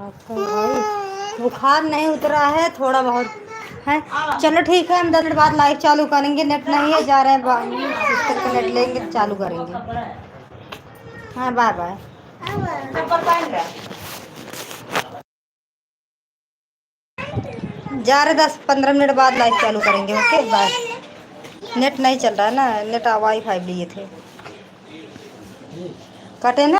आपका भाई बुखार नहीं उतरा है थोड़ा बहुत है चलो ठीक है हम 10 मिनट बाद लाइव चालू करेंगे नेट नहीं है जा रहे हैं सिस्टर का नेट लेंगे चालू करेंगे हाँ बाय बाय ऊपर पहन ले जा रहे 10-15 मिनट बाद लाइव चालू करेंगे ओके बाय नेट नहीं चल रहा है ना नेट वाईफाई लिए थे कटे ना